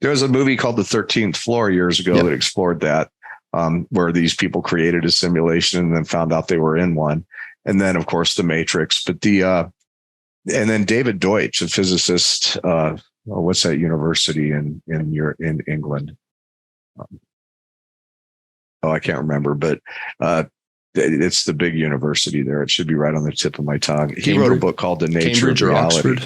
[SPEAKER 2] There was a movie called The 13th Floor years ago that explored that, where these people created a simulation and then found out they were in one. And then, of course, The Matrix. But and then David Deutsch, a physicist, what's that university in England? I can't remember, but it's the big university there. It should be right on the tip of my tongue. He wrote a book called The Nature of Reality.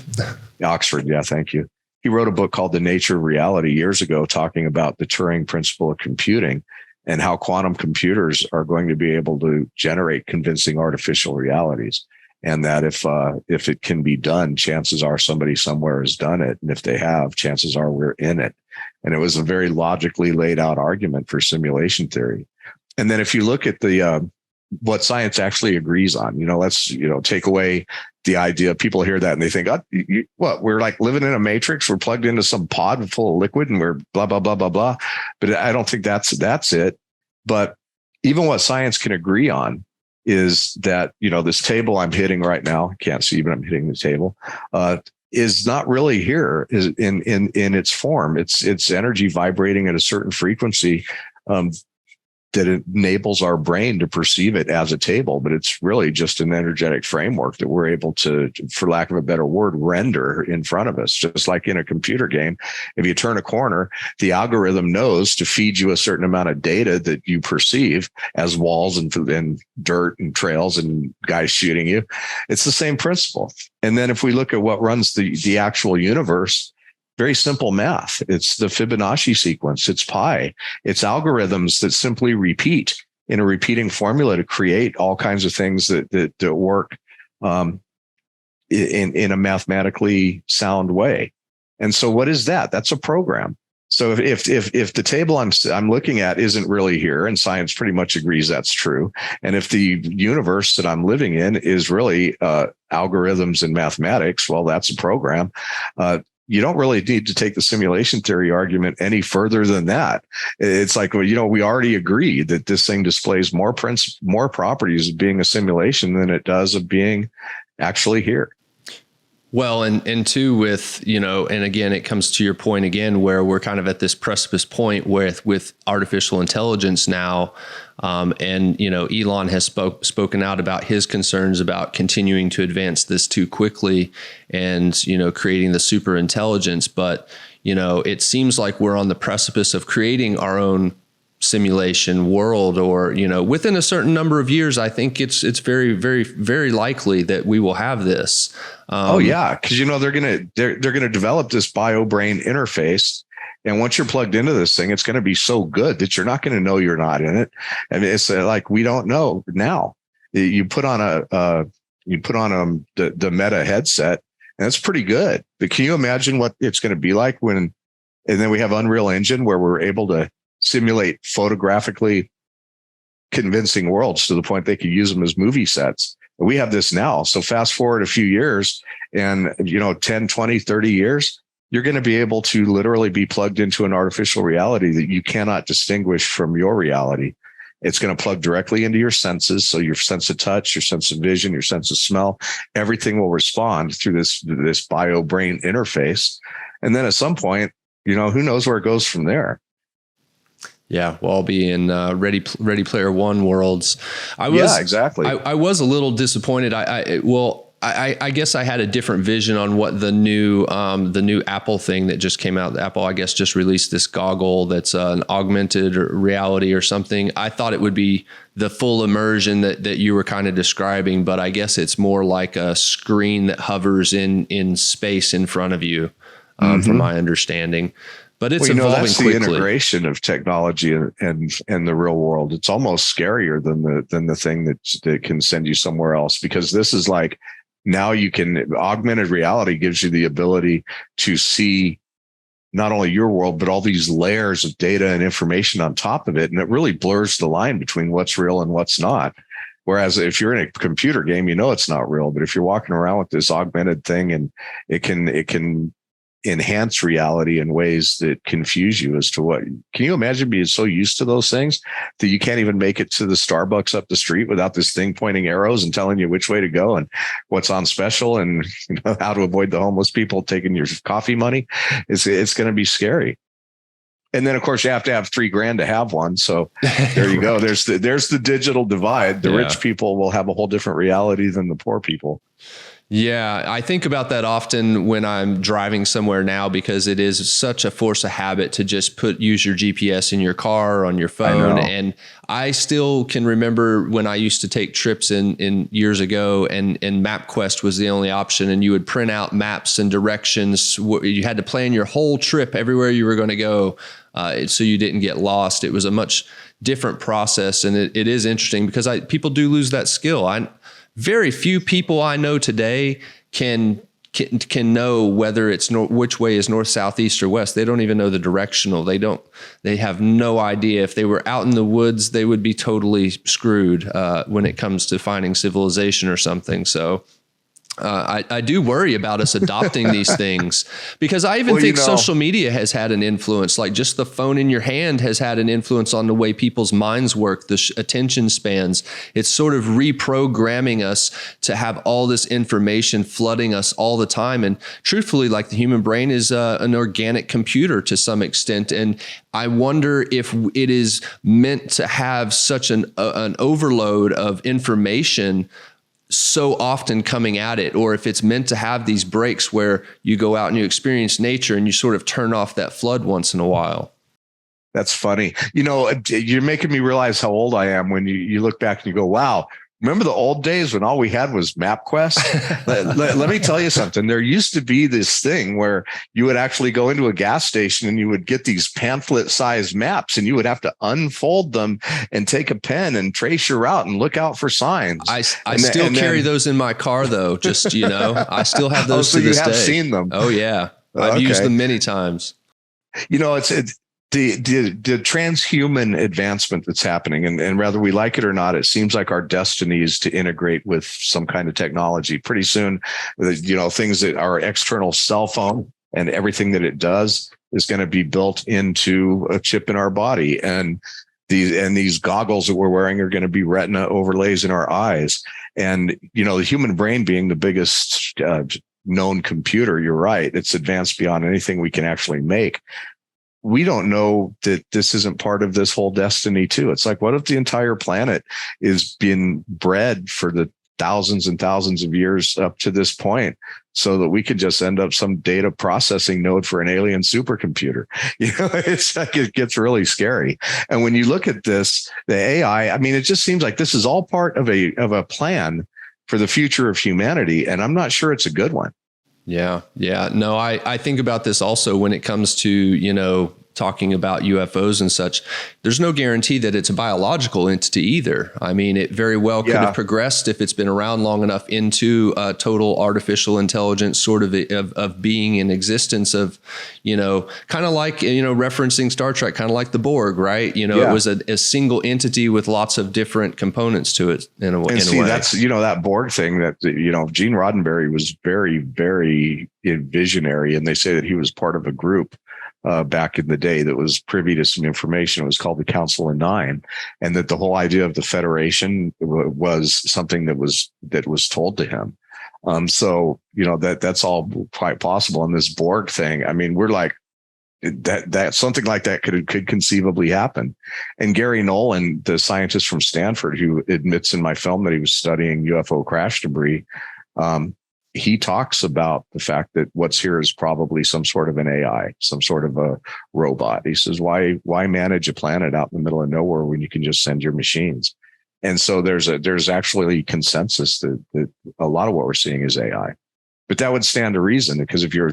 [SPEAKER 2] Oxford. Yeah, thank you. He wrote a book called The Nature of Reality years ago, talking about the Turing principle of computing and how quantum computers are going to be able to generate convincing artificial realities. And that if it can be done, chances are somebody somewhere has done it. And if they have, chances are we're in it. And it was a very logically laid out argument for simulation theory. And then if you look at what science actually agrees on, let's, take away the idea. People hear that and they think, what, we're like living in a matrix. We're plugged into some pod full of liquid and we're blah, blah, blah, blah, blah. But I don't think that's it. But even what science can agree on is that, this table I'm hitting right now, I can't see, but I'm hitting the table, is not really here is in its form. It's energy vibrating at a certain frequency that enables our brain to perceive it as a table, but it's really just an energetic framework that we're able to, for lack of a better word, render in front of us. Just like in a computer game, if you turn a corner, the algorithm knows to feed you a certain amount of data that you perceive as walls and dirt and trails and guys shooting you. It's the same principle. And then if we look at what runs the actual universe, very simple math. It's the Fibonacci sequence. It's pi. It's algorithms that simply repeat in a repeating formula to create all kinds of things that work in a mathematically sound way. And so what is that? That's a program. So if the table I'm looking at isn't really here, and science pretty much agrees that's true, and if the universe that I'm living in is really algorithms and mathematics, well, that's a program. You don't really need to take the simulation theory argument any further than that. It's like, well, we already agree that this thing displays more properties of being a simulation than it does of being actually here.
[SPEAKER 1] Well, and two, with, and again, it comes to your point again, where we're kind of at this precipice point with artificial intelligence now. And, Elon has spoken out about his concerns about continuing to advance this too quickly and, creating the super intelligence. But, it seems like we're on the precipice of creating our own simulation world, or, within a certain number of years. I think it's very, very, very likely that we will have this. Because they're gonna develop this bio-brain interface, and once you're plugged into this thing, it's going to be so good that you're not going to know you're not in it. I mean, it's like we don't know now. You put on the Meta headset, and it's pretty good. But can you imagine what it's going to be like and then we have Unreal Engine, where we're able to simulate photographically
[SPEAKER 2] convincing worlds to the point they could use them as movie sets. We have this now. So fast forward a few years and, 10, 20, 30 years, you're going to be able to literally be plugged into an artificial reality that you cannot distinguish from your reality. It's going to plug directly into your senses. So your sense of touch, your sense of vision, your sense of smell, everything will respond through this bio-brain interface. And then at some point, who knows where it goes from there?
[SPEAKER 1] Yeah, we'll all be in Ready Player One worlds.
[SPEAKER 2] Exactly.
[SPEAKER 1] I was a little disappointed. I guess I had a different vision on what the new Apple thing that just came out. Apple, I guess, just released this goggle that's an augmented reality or something. I thought it would be the full immersion that you were kind of describing, but I guess it's more like a screen that hovers in space in front of you, from my understanding. But it's evolving
[SPEAKER 2] that's
[SPEAKER 1] quickly.
[SPEAKER 2] The integration of technology and the real world. It's almost scarier than the thing that can send you somewhere else, because this is like, now augmented reality gives you the ability to see not only your world, but all these layers of data and information on top of it. And it really blurs the line between what's real and what's not. Whereas if you're in a computer game, it's not real. But if you're walking around with this augmented thing, and it can enhance reality in ways that confuse you as to what. Can you imagine being so used to those things that you can't even make it to the Starbucks up the street without this thing pointing arrows and telling you which way to go and what's on special and how to avoid the homeless people taking your coffee money? It's going to be scary. And then, of course, you have to have $3,000 to have one. So there you go. There's the digital divide. The rich people will have a whole different reality than the poor people.
[SPEAKER 1] Yeah, I think about that often when I'm driving somewhere now, because it is such a force of habit to just use your GPS in your car or on your phone. And I still can remember when I used to take trips in years ago, and MapQuest was the only option, and you would print out maps and directions. You had to plan your whole trip everywhere you were going to go, so you didn't get lost. It was a much different process, and it is interesting because people do lose that skill. Very few people I know today can know whether it's which way is north, south, east, or west. They don't even know the directional. They have no idea. If they were out in the woods, they would be totally screwed when it comes to finding civilization or something. So I do worry about us adopting these things, because I even think social media has had an influence. Like just the phone in your hand has had an influence on the way people's minds work, the attention spans. It's sort of reprogramming us to have all this information flooding us all the time. And truthfully, like the human brain is an organic computer to some extent. And I wonder if it is meant to have such an overload of information so often coming at it, or if it's meant to have these breaks where you go out and you experience nature and you sort of turn off that flood once in a while.
[SPEAKER 2] That's funny. You're making me realize how old I am when you look back and you go, wow, remember the old days when all we had was MapQuest? let me tell you something. There used to be this thing where you would actually go into a gas station and you would get these pamphlet-sized maps, and you would have to unfold them and take a pen and trace your route and look out for signs. I
[SPEAKER 1] still carry those in my car, though. Just, I still have those to this day.
[SPEAKER 2] You have seen them.
[SPEAKER 1] Oh, yeah. I've used them many times.
[SPEAKER 2] It's the transhuman advancement that's happening, and whether we like it or not, it seems like our destiny is to integrate with some kind of technology. Pretty soon, things that our external cell phone and everything that it does is going to be built into a chip in our body. And these goggles that we're wearing are going to be retina overlays in our eyes. And, the human brain being the biggest known computer, you're right. It's advanced beyond anything we can actually make. We don't know that this isn't part of this whole destiny too. It's like, what if the entire planet is being bred for the thousands and thousands of years up to this point, so that we could just end up some data processing node for an alien supercomputer? It's like, it gets really scary. And when you look at this, the AI, it just seems like this is all part of a plan for the future of humanity. And I'm not sure it's a good one.
[SPEAKER 1] Yeah. No, I think about this also when it comes to, talking about UFOs and such, there's no guarantee that it's a biological entity either. I mean, it very well could have progressed if it's been around long enough into a total artificial intelligence sort of being in existence of, kind of like, referencing Star Trek, kind of like the Borg, right? It was a single entity with lots of different components to it in a way.
[SPEAKER 2] That's, that Borg thing that, Gene Roddenberry was very, very visionary. And they say that he was part of a group back in the day that was privy to some information. It was called the Council of Nine, and that the whole idea of the Federation was something that was told to him. So that's all quite possible. And this Borg thing, I mean, we're like that something like that could conceivably happen. And Gary Nolan, the scientist from Stanford, who admits in my film that he was studying UFO crash debris, he talks about the fact that what's here is probably some sort of an AI, some sort of a robot. He says, why manage a planet out in the middle of nowhere when you can just send your machines? And so there's actually consensus that a lot of what we're seeing is AI. But that would stand to reason, because if your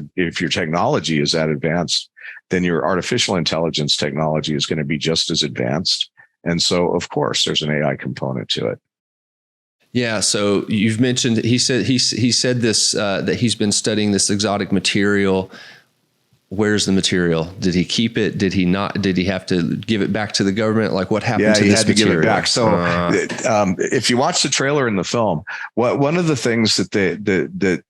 [SPEAKER 2] technology is that advanced, then your artificial intelligence technology is going to be just as advanced. And so, of course, there's an AI component to it.
[SPEAKER 1] Yeah. So you've mentioned, he said this, that he's been studying this exotic material. Where's the material? Did he keep it? Did he not? Did he have to give it back to the government? Like, what happened to this material? Yeah, he had to give it
[SPEAKER 2] back. So if you watch the trailer in the film, one of the things that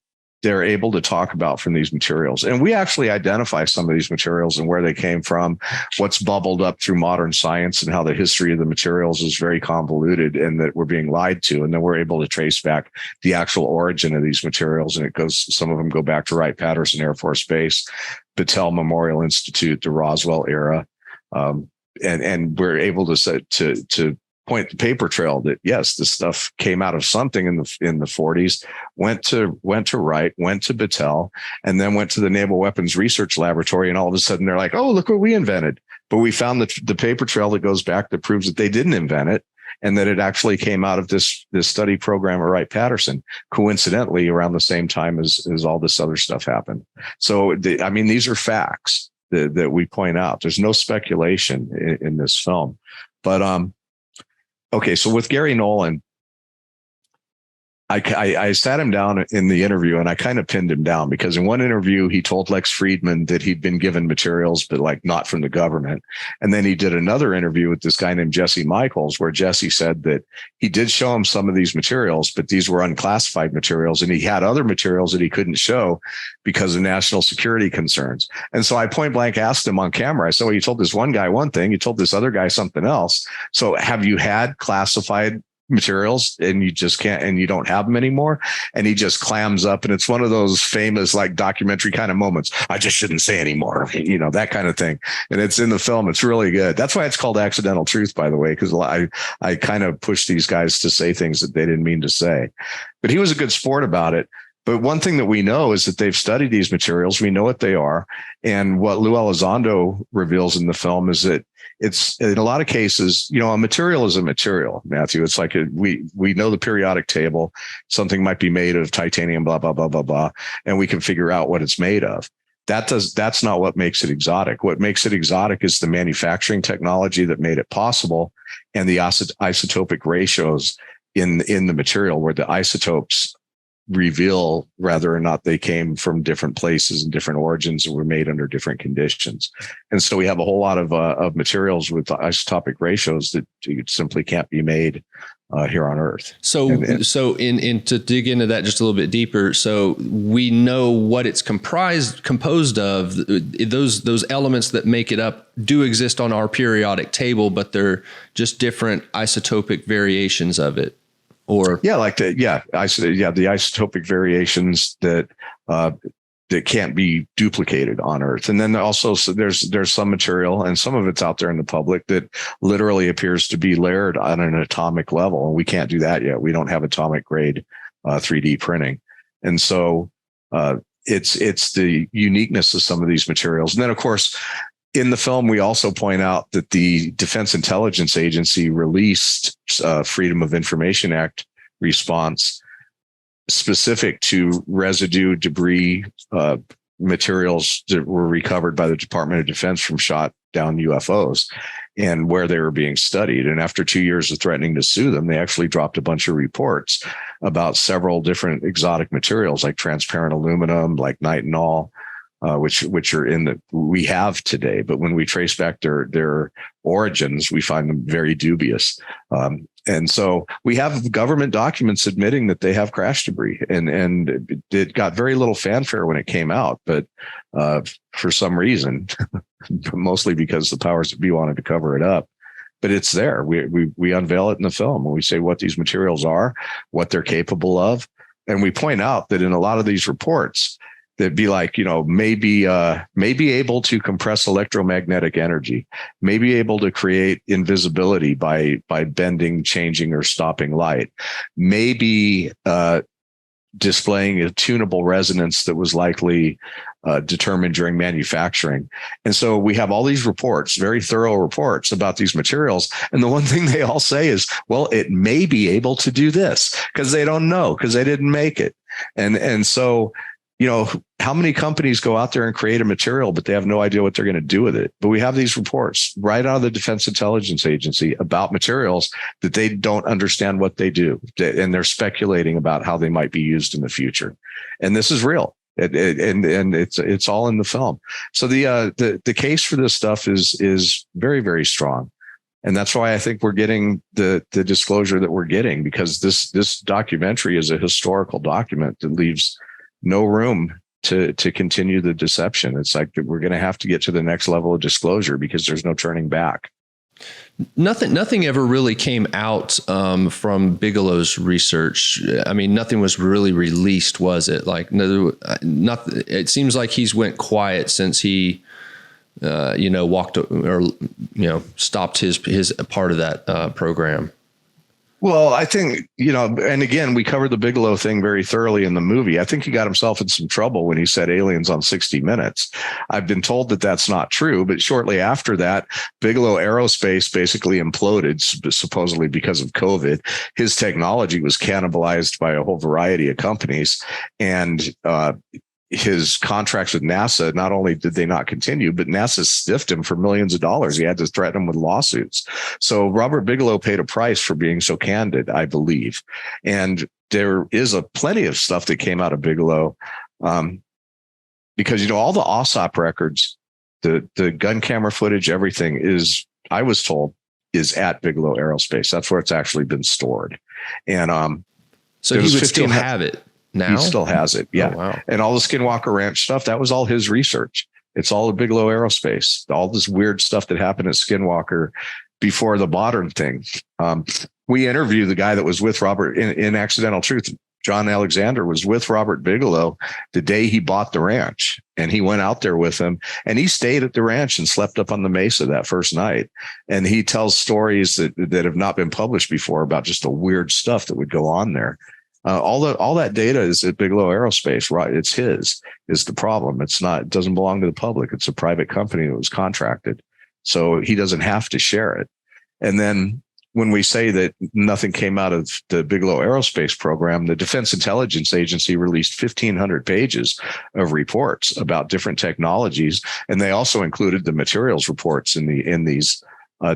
[SPEAKER 2] they're able to talk about from these materials, and we actually identify some of these materials and where they came from, what's bubbled up through modern science, and how the history of the materials is very convoluted and that we're being lied to. And then we're able to trace back the actual origin of these materials. And some of them go back to Wright-Patterson Air Force Base, Battelle Memorial Institute, the Roswell era. And we're able to point the paper trail that, yes, this stuff came out of something in the 40s, went to Wright, went to Battelle, and then went to the Naval Weapons Research Laboratory. And all of a sudden they're like, oh, look what we invented. But we found the paper trail that goes back that proves that they didn't invent it, and that it actually came out of this study program at Wright-Patterson, coincidentally around the same time as all this other stuff happened. So, these are facts that we point out. There's no speculation in this film. But okay, so with Gary Nolan, I sat him down in the interview and I kind of pinned him down, because in one interview, he told Lex Friedman that he'd been given materials, but like not from the government. And then he did another interview with this guy named Jesse Michaels, where Jesse said that he did show him some of these materials, but these were unclassified materials. And he had other materials that he couldn't show because of national security concerns. And so I point blank asked him on camera, I said, well, you told this one guy one thing, you told this other guy something else. So have you had classified materials and you just can't, and you don't have them anymore? And he just clams up, and it's one of those famous like documentary kind of moments. I just shouldn't say anymore, that kind of thing. And it's in the film. It's really good. That's why it's called Accidental Truth, by the way, because I kind of push these guys to say things that they didn't mean to say. But he was a good sport about it. But one thing that we know is that they've studied these materials. We know what they are. And what Lou Elizondo reveals in the film is that it's, in a lot of cases, a material is a material, Matthew. It's like we know the periodic table. Something might be made of titanium, blah, blah, blah, blah, blah. And we can figure out what it's made of. That's not what makes it exotic. What makes it exotic is the manufacturing technology that made it possible, and the isotopic ratios in the material, where the isotopes reveal whether or not they came from different places and different origins and were made under different conditions. And so we have a whole lot of materials with isotopic ratios that simply can't be made here on Earth. So to dig into that just a little bit deeper, so we know what it's composed of. Those elements that make it up do exist on our periodic table, but they're just different isotopic variations of it. Or the isotopic variations that can't be duplicated on Earth. And then also, so there's some material, and some of it's out there in the public, that literally appears to be layered on an atomic level, and we can't do that yet. We don't have atomic grade 3D printing, and so it's the uniqueness of some of these materials. And then, of course, in the film, we also point out that the Defense Intelligence Agency released Freedom of Information Act response specific to residue, debris, materials that were recovered by the Department of Defense from shot down UFOs and where they were being studied. And after 2 years of threatening to sue them, they actually dropped a bunch of reports about several different exotic materials like transparent aluminum, like nitinol, which are we have today. But when we trace back their origins, we find them very dubious. And so we have government documents admitting that they have crash debris, and it got very little fanfare when it came out. But for some reason, mostly because the powers that be wanted to cover it up, but it's there. We unveil it in the film, and we say what these materials are, what they're capable of, and we point out that in a lot of these reports, that'd be like, maybe able to compress electromagnetic energy, maybe able to create invisibility by bending, changing, or stopping light, maybe displaying a tunable resonance that was likely determined during manufacturing. And so we have all these reports, very thorough reports about these materials. And the one thing they all say is, well, it may be able to do this, because they don't know, because they didn't make it. And so, how many companies go out there and create a material, but they have no idea what they're going to do with it? But we have these reports right out of the Defense Intelligence Agency about materials that they don't understand what they do. And they're speculating about how they might be used in the future. And this is real. And it's all in the film. So the case for this stuff is very, very strong. And that's why I think we're getting the disclosure that we're getting, because this documentary is a historical document that leaves no room to continue the deception. It's like we're going to have to get to the next level of disclosure, because there's no turning back.
[SPEAKER 3] Nothing ever really came out from Bigelow's research. I mean, nothing was really released, was it? Like, it seems like he's went quiet since he, walked or stopped his part of that program.
[SPEAKER 2] Well, I think, and again, we covered the Bigelow thing very thoroughly in the movie. I think he got himself in some trouble when he said aliens on 60 Minutes. I've been told that that's not true, but shortly after that, Bigelow Aerospace basically imploded, supposedly because of COVID. His technology was cannibalized by a whole variety of companies, and his contracts with NASA, not only did they not continue, but NASA stiffed him for millions of dollars. He had to threaten him with lawsuits. So Robert Bigelow paid a price for being so candid, I believe. And there is plenty of stuff that came out of Bigelow, because, all the OSOP records, the gun camera footage, everything I was told, is at Bigelow Aerospace. That's where it's actually been stored. And
[SPEAKER 3] so he would still have it. Now?
[SPEAKER 2] He still has it. Yeah.
[SPEAKER 3] Oh, wow.
[SPEAKER 2] And all the Skinwalker Ranch stuff, that was all his research. It's all at Bigelow Aerospace. All this weird stuff that happened at Skinwalker before the modern thing. We interviewed the guy that was with Robert in Accidental Truth. John Alexander was with Robert Bigelow the day he bought the ranch, and he went out there with him, and he stayed at the ranch and slept up on the mesa that first night. And he tells stories that have not been published before about just the weird stuff that would go on there. All that data is at Bigelow Aerospace, right? It's his is the problem. It doesn't belong to the public. It's a private company that was contracted. So he doesn't have to share it. And then when we say that nothing came out of the Bigelow Aerospace program, the Defense Intelligence Agency released 1,500 pages of reports about different technologies. And they also included the materials reports in these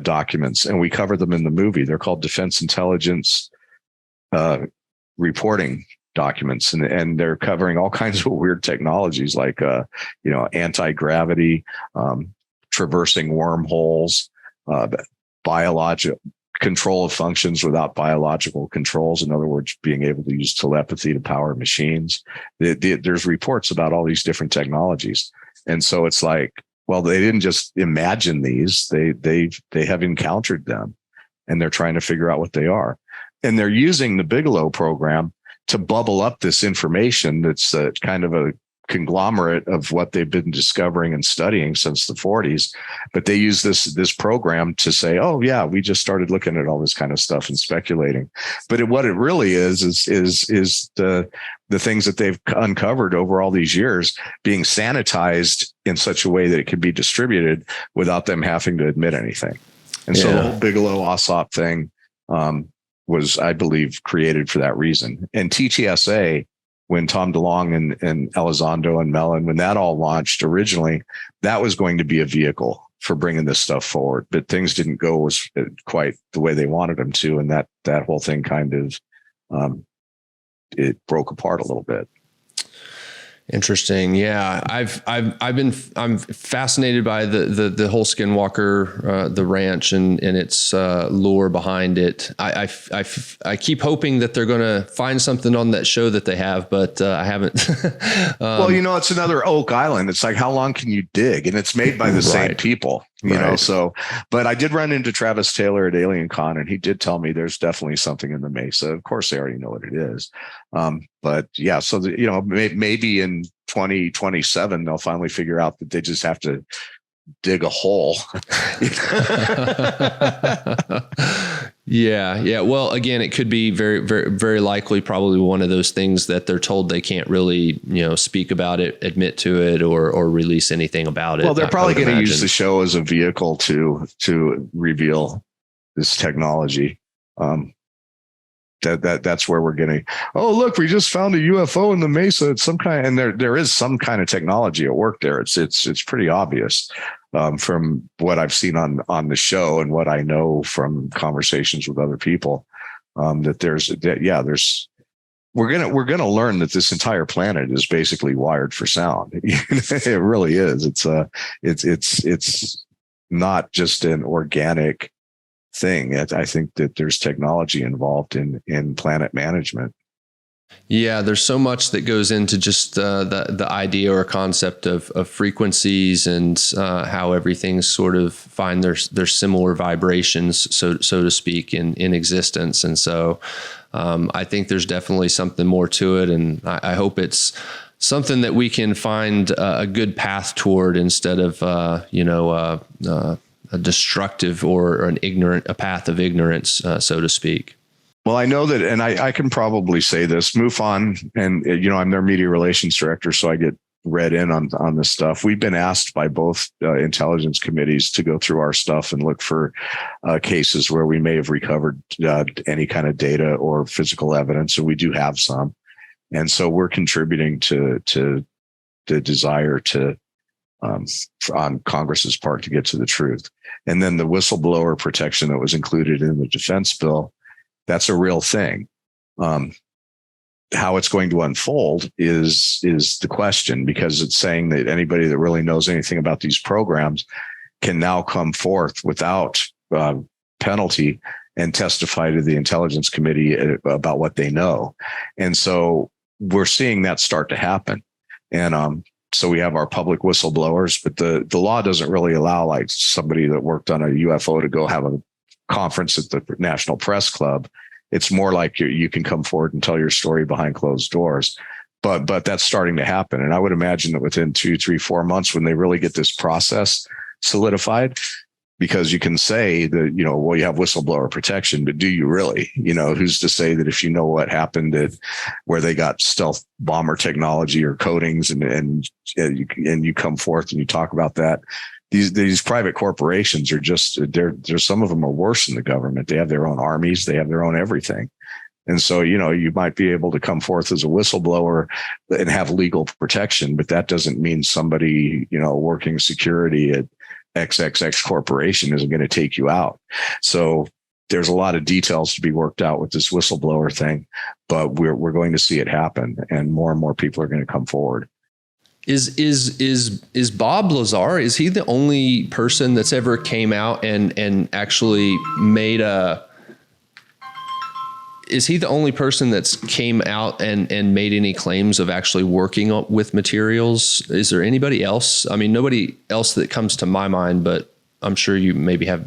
[SPEAKER 2] documents. And we cover them in the movie. They're called Defense Intelligence reporting documents, and they're covering all kinds of weird technologies like anti-gravity, traversing wormholes, biological control of functions without biological controls. In other words, being able to use telepathy to power machines. There's reports about all these different technologies. And so it's like, well, they didn't just imagine these, they have encountered them, and they're trying to figure out what they are. And they're using the Bigelow program to bubble up this information that's kind of a conglomerate of what they've been discovering and studying since the 40s. But they use this program to say, oh, yeah, we just started looking at all this kind of stuff and speculating. But what it really is the things that they've uncovered over all these years being sanitized in such a way that it can be distributed without them having to admit anything. And so the whole Bigelow OSOP thing was, I believe, created for that reason. And TTSA when Tom DeLonge and Elizondo and Mellon, when that all launched originally, that was going to be a vehicle for bringing this stuff forward, but things didn't go quite the way they wanted them to. And that whole thing kind of, it broke apart a little bit.
[SPEAKER 3] Interesting. Yeah. I'm fascinated by the whole Skinwalker, the ranch and its lore behind it. I keep hoping that they're going to find something on that show that they have, but I haven't.
[SPEAKER 2] Well, it's another Oak Island. It's like, how long can you dig? And it's made by the same people, you know? So, but I did run into Travis Taylor at Alien Con, and he did tell me there's definitely something in the Mesa. Of course, they already know what it is. But yeah, so maybe in 2027 they'll finally figure out that they just have to dig a hole.
[SPEAKER 3] Yeah. Well, again, it could be very, very, very likely probably one of those things that they're told they can't really, speak about it, admit to it, or release anything about it.
[SPEAKER 2] Well, they're probably going to use the show as a vehicle to reveal this technology. That's where we're getting, oh, look, we just found a UFO in the Mesa. It's some kind, and there is some kind of technology at work there. It's pretty obvious from what I've seen on the show and what I know from conversations with other people, that we're gonna learn that this entire planet is basically wired for sound. It really is. It's not just an organic thing. I think that there's technology involved in planet management.
[SPEAKER 3] Yeah, there's so much that goes into just the idea or concept of frequencies and how everything's sort of find their similar vibrations, so to speak, in existence. And so I think there's definitely something more to it, and I hope it's something that we can find a good path toward instead of a destructive or a path of ignorance, so to speak.
[SPEAKER 2] Well, I know that, and I can probably say this, MUFON, and I'm their media relations director, so I get read in on this stuff. We've been asked by both intelligence committees to go through our stuff and look for cases where we may have recovered any kind of data or physical evidence, and we do have some. And so we're contributing to the desire to on Congress's part to get to the truth. And then the whistleblower protection that was included in the defense bill, that's a real thing. How it's going to unfold is the question, because it's saying that anybody that really knows anything about these programs can now come forth without penalty and testify to the Intelligence Committee about what they know. And so we're seeing that start to happen. And so we have our public whistleblowers, but the law doesn't really allow like somebody that worked on a UFO to go have a conference at the National Press Club. It's more like you can come forward and tell your story behind closed doors. But that's starting to happen. And I would imagine that within 2, 3, 4 months, when they really get this process solidified, because you can say that, well, you have whistleblower protection, but do you really? Who's to say that if you know what happened at where they got stealth bomber technology or coatings and you come forth and you talk about that, these private corporations are just, there's some of them are worse than the government. They have their own armies, they have their own everything. And so, you might be able to come forth as a whistleblower and have legal protection, but that doesn't mean somebody, working security at XXX corporation isn't going to take you out. So there's a lot of details to be worked out with this whistleblower thing, but we're going to see it happen, and more people are going to come forward.
[SPEAKER 3] Is Bob Lazar, is he the only person that's ever came out and actually made is he the only person that's came out and made any claims of actually working with materials? Is there anybody else? I mean, nobody else that comes to my mind, but I'm sure you maybe have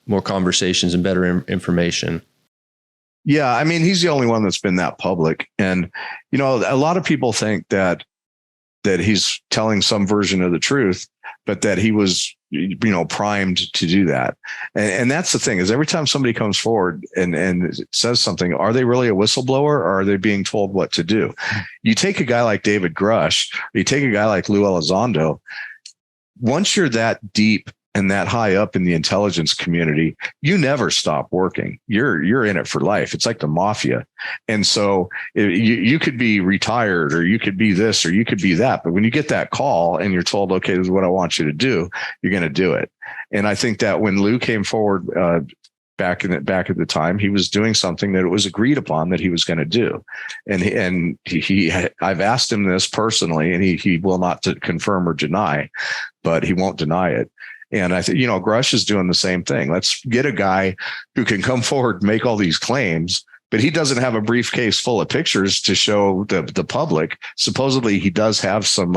[SPEAKER 3] more conversations and better information.
[SPEAKER 2] Yeah. I mean, he's the only one that's been that public. And, a lot of people think that he's telling some version of the truth, but that he was, primed to do that. And that's the thing, is every time somebody comes forward and says something, are they really a whistleblower, or are they being told what to do? You take a guy like David Grush, you take a guy like Lou Elizondo. Once you're that deep and that high up in the intelligence community, you never stop working. You're in it for life. It's like the mafia. And so you could be retired, or you could be this, or you could be that. But when you get that call and you're told, okay, this is what I want you to do, you're going to do it. And I think that when Lou came forward back at the time, he was doing something that it was agreed upon that he was going to do. And I've asked him this personally, and he will not confirm or deny, but he won't deny it. And I think, Grush is doing the same thing. Let's get a guy who can come forward and make all these claims, but he doesn't have a briefcase full of pictures to show the public. Supposedly he does have some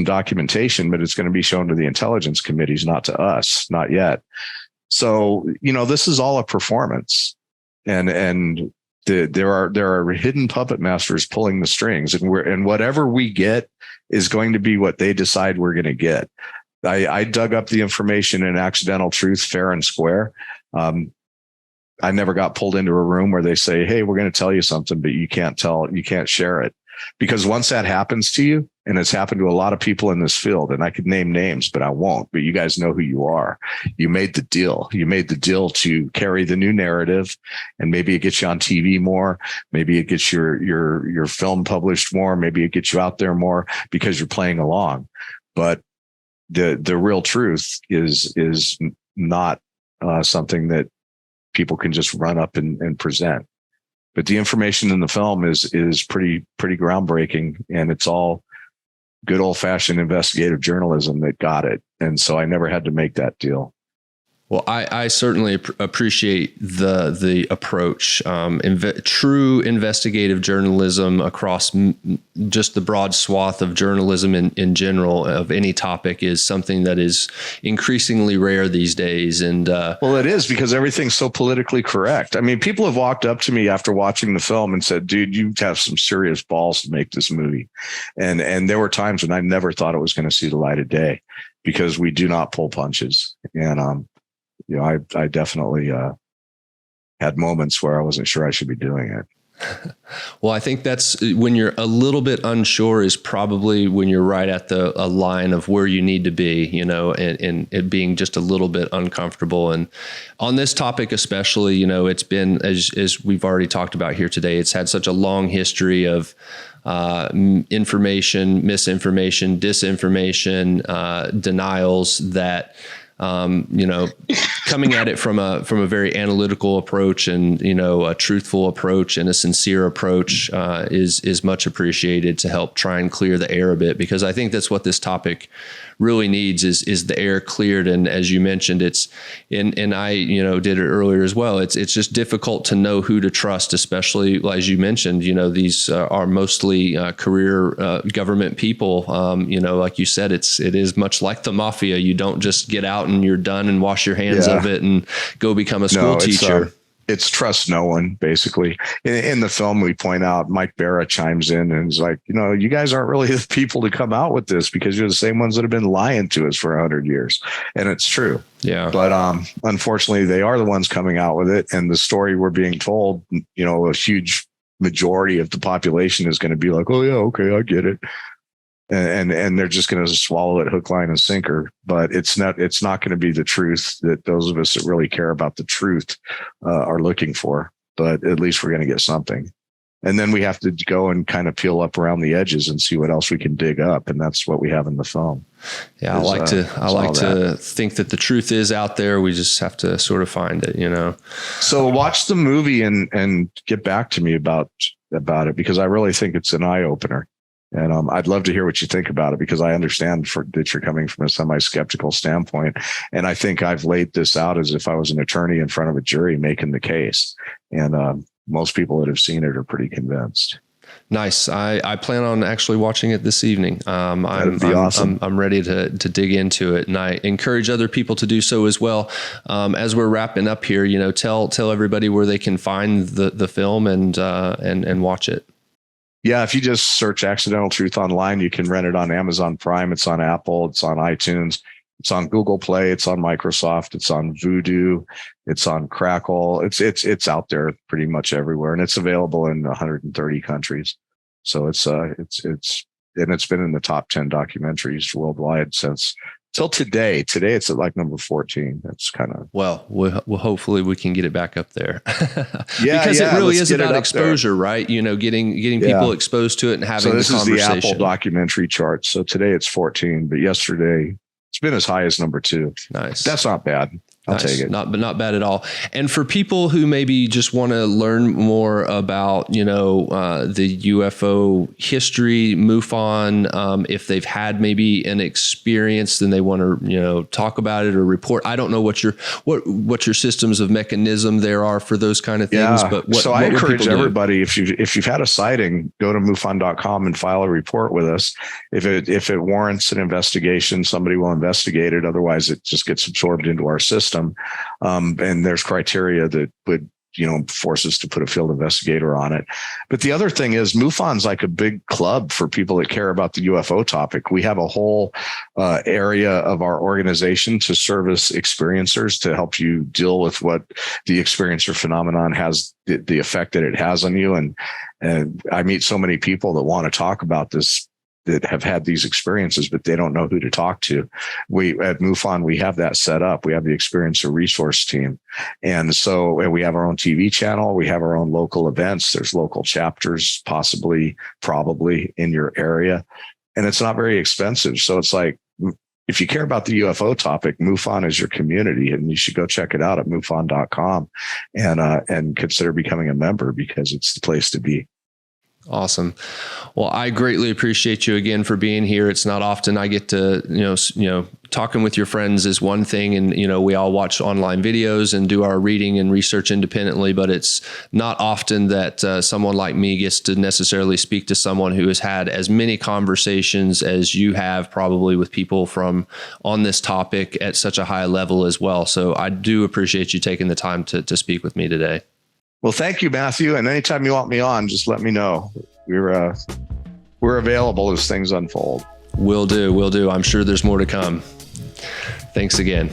[SPEAKER 2] documentation, but it's going to be shown to the intelligence committees, not to us, not yet. So, this is all a performance, and there are hidden puppet masters pulling the strings, and whatever we get is going to be what they decide we're going to get. I dug up the information in Accidental Truth, fair and square. I never got pulled into a room where they say, hey, we're going to tell you something, but you can't share it. Because once that happens to you, and it's happened to a lot of people in this field, and I could name names, but I won't, but you guys know who you are. You made the deal. You made the deal to carry the new narrative, and maybe it gets you on TV more. Maybe it gets your film published more. Maybe it gets you out there more because you're playing along. But the real truth is not something that people can just run up and present. But the information in the film is pretty groundbreaking, and it's all good old fashioned investigative journalism that got it. And so I never had to make that deal.
[SPEAKER 3] Well, I certainly appreciate the approach. True investigative journalism across just the broad swath of journalism in general of any topic is something that is increasingly rare these days. And
[SPEAKER 2] well, it is, because everything's so politically correct. I mean, people have walked up to me after watching the film and said, dude, you have some serious balls to make this movie. And there were times when I never thought it was going to see the light of day, because we do not pull punches. And I definitely had moments where I wasn't sure I should be doing it.
[SPEAKER 3] Well, I think that's when you're a little bit unsure is probably when you're right at a line of where you need to be, and it being just a little bit uncomfortable. And on this topic, especially, it's been, as we've already talked about here today, it's had such a long history of information, misinformation, disinformation, denials that, coming at it from a very analytical approach and, a truthful approach and a sincere approach, is much appreciated to help try and clear the air a bit, because I think that's what this topic really needs is the air cleared. And as you mentioned, it's and I, did it earlier as well. It's just difficult to know who to trust, especially as you mentioned, these are mostly career government people. Like you said, it is much like the mafia. You don't just get out and you're done and wash your hands of it and go become a school teacher.
[SPEAKER 2] It's trust no one, basically. In the film, we point out, Mike Barra chimes in and is like, you guys aren't really the people to come out with this, because you're the same ones that have been lying to us for 100 years. And it's true.
[SPEAKER 3] Yeah.
[SPEAKER 2] But unfortunately, they are the ones coming out with it. And the story we're being told, a huge majority of the population is going to be like, oh, yeah, okay, I get it. And they're just going to swallow it hook, line, and sinker. But it's not going to be the truth that those of us that really care about the truth are looking for. But at least we're going to get something. And then we have to go and kind of peel up around the edges and see what else we can dig up. And that's what we have in the film.
[SPEAKER 3] Yeah, I like to think that the truth is out there. We just have to sort of find it,
[SPEAKER 2] So watch the movie and get back to me about it, because I really think it's an eye opener. And I'd love to hear what you think about it, because I understand that you're coming from a semi-skeptical standpoint. And I think I've laid this out as if I was an attorney in front of a jury making the case. And most people that have seen it are pretty convinced.
[SPEAKER 3] Nice. I plan on actually watching it this evening.
[SPEAKER 2] That'd be awesome.
[SPEAKER 3] I'm ready to dig into it, and I encourage other people to do so as well. As we're wrapping up here, tell everybody where they can find the film and watch it.
[SPEAKER 2] Yeah, if you just search Accidental Truth online, you can rent it on Amazon Prime. It's on Apple. It's on iTunes. It's on Google Play. It's on Microsoft. It's on Vudu. It's on Crackle. It's out there pretty much everywhere, and it's available in 130 countries. So it's been in the top 10 documentaries worldwide since till today. Today it's at like number 14. That's kind of
[SPEAKER 3] we'll hopefully we can get it back up there.
[SPEAKER 2] Yeah,
[SPEAKER 3] because it really is
[SPEAKER 2] let's get it
[SPEAKER 3] about
[SPEAKER 2] up
[SPEAKER 3] exposure,
[SPEAKER 2] there.
[SPEAKER 3] right? You know, getting people exposed to it and having
[SPEAKER 2] So this
[SPEAKER 3] the
[SPEAKER 2] is the
[SPEAKER 3] conversation.
[SPEAKER 2] Apple documentary chart. So today it's 14, but yesterday it's been as high as number 2.
[SPEAKER 3] Nice.
[SPEAKER 2] That's not bad. I'll take it.
[SPEAKER 3] Not bad at all. And for people who maybe just want to learn more about, the UFO history, MUFON, if they've had maybe an experience, then they want to, talk about it or report. I don't know what your systems of mechanism there are for those kind of things.
[SPEAKER 2] Yeah.
[SPEAKER 3] But
[SPEAKER 2] so I encourage everybody, if you've had a sighting, go to MUFON.com and file a report with us. If it warrants an investigation, somebody will investigate it. Otherwise, it just gets absorbed into our system. And there's criteria that would, force us to put a field investigator on it. But the other thing is MUFON's like a big club for people that care about the UFO topic. We have a whole area of our organization to service experiencers to help you deal with what the experiencer phenomenon has, the effect that it has on you. And I meet so many people that want to talk about this, that have had these experiences, but they don't know who to talk to. We at MUFON, we have that set up. We have the experiencer resource team. And we have our own TV channel. We have our own local events. There's local chapters, probably in your area. And it's not very expensive. So it's like, if you care about the UFO topic, MUFON is your community, and you should go check it out at MUFON.com and consider becoming a member, because it's the place to be.
[SPEAKER 3] Awesome. Well, I greatly appreciate you again for being here. It's not often I get to, talking with your friends is one thing, and, we all watch online videos and do our reading and research independently, but it's not often that someone like me gets to necessarily speak to someone who has had as many conversations as you have, probably with people from on this topic at such a high level as well. So I do appreciate you taking the time to speak with me today.
[SPEAKER 2] Well, thank you, Matthew. And anytime you want me on, just let me know. We're available as things unfold.
[SPEAKER 3] Will do. I'm sure there's more to come. Thanks again.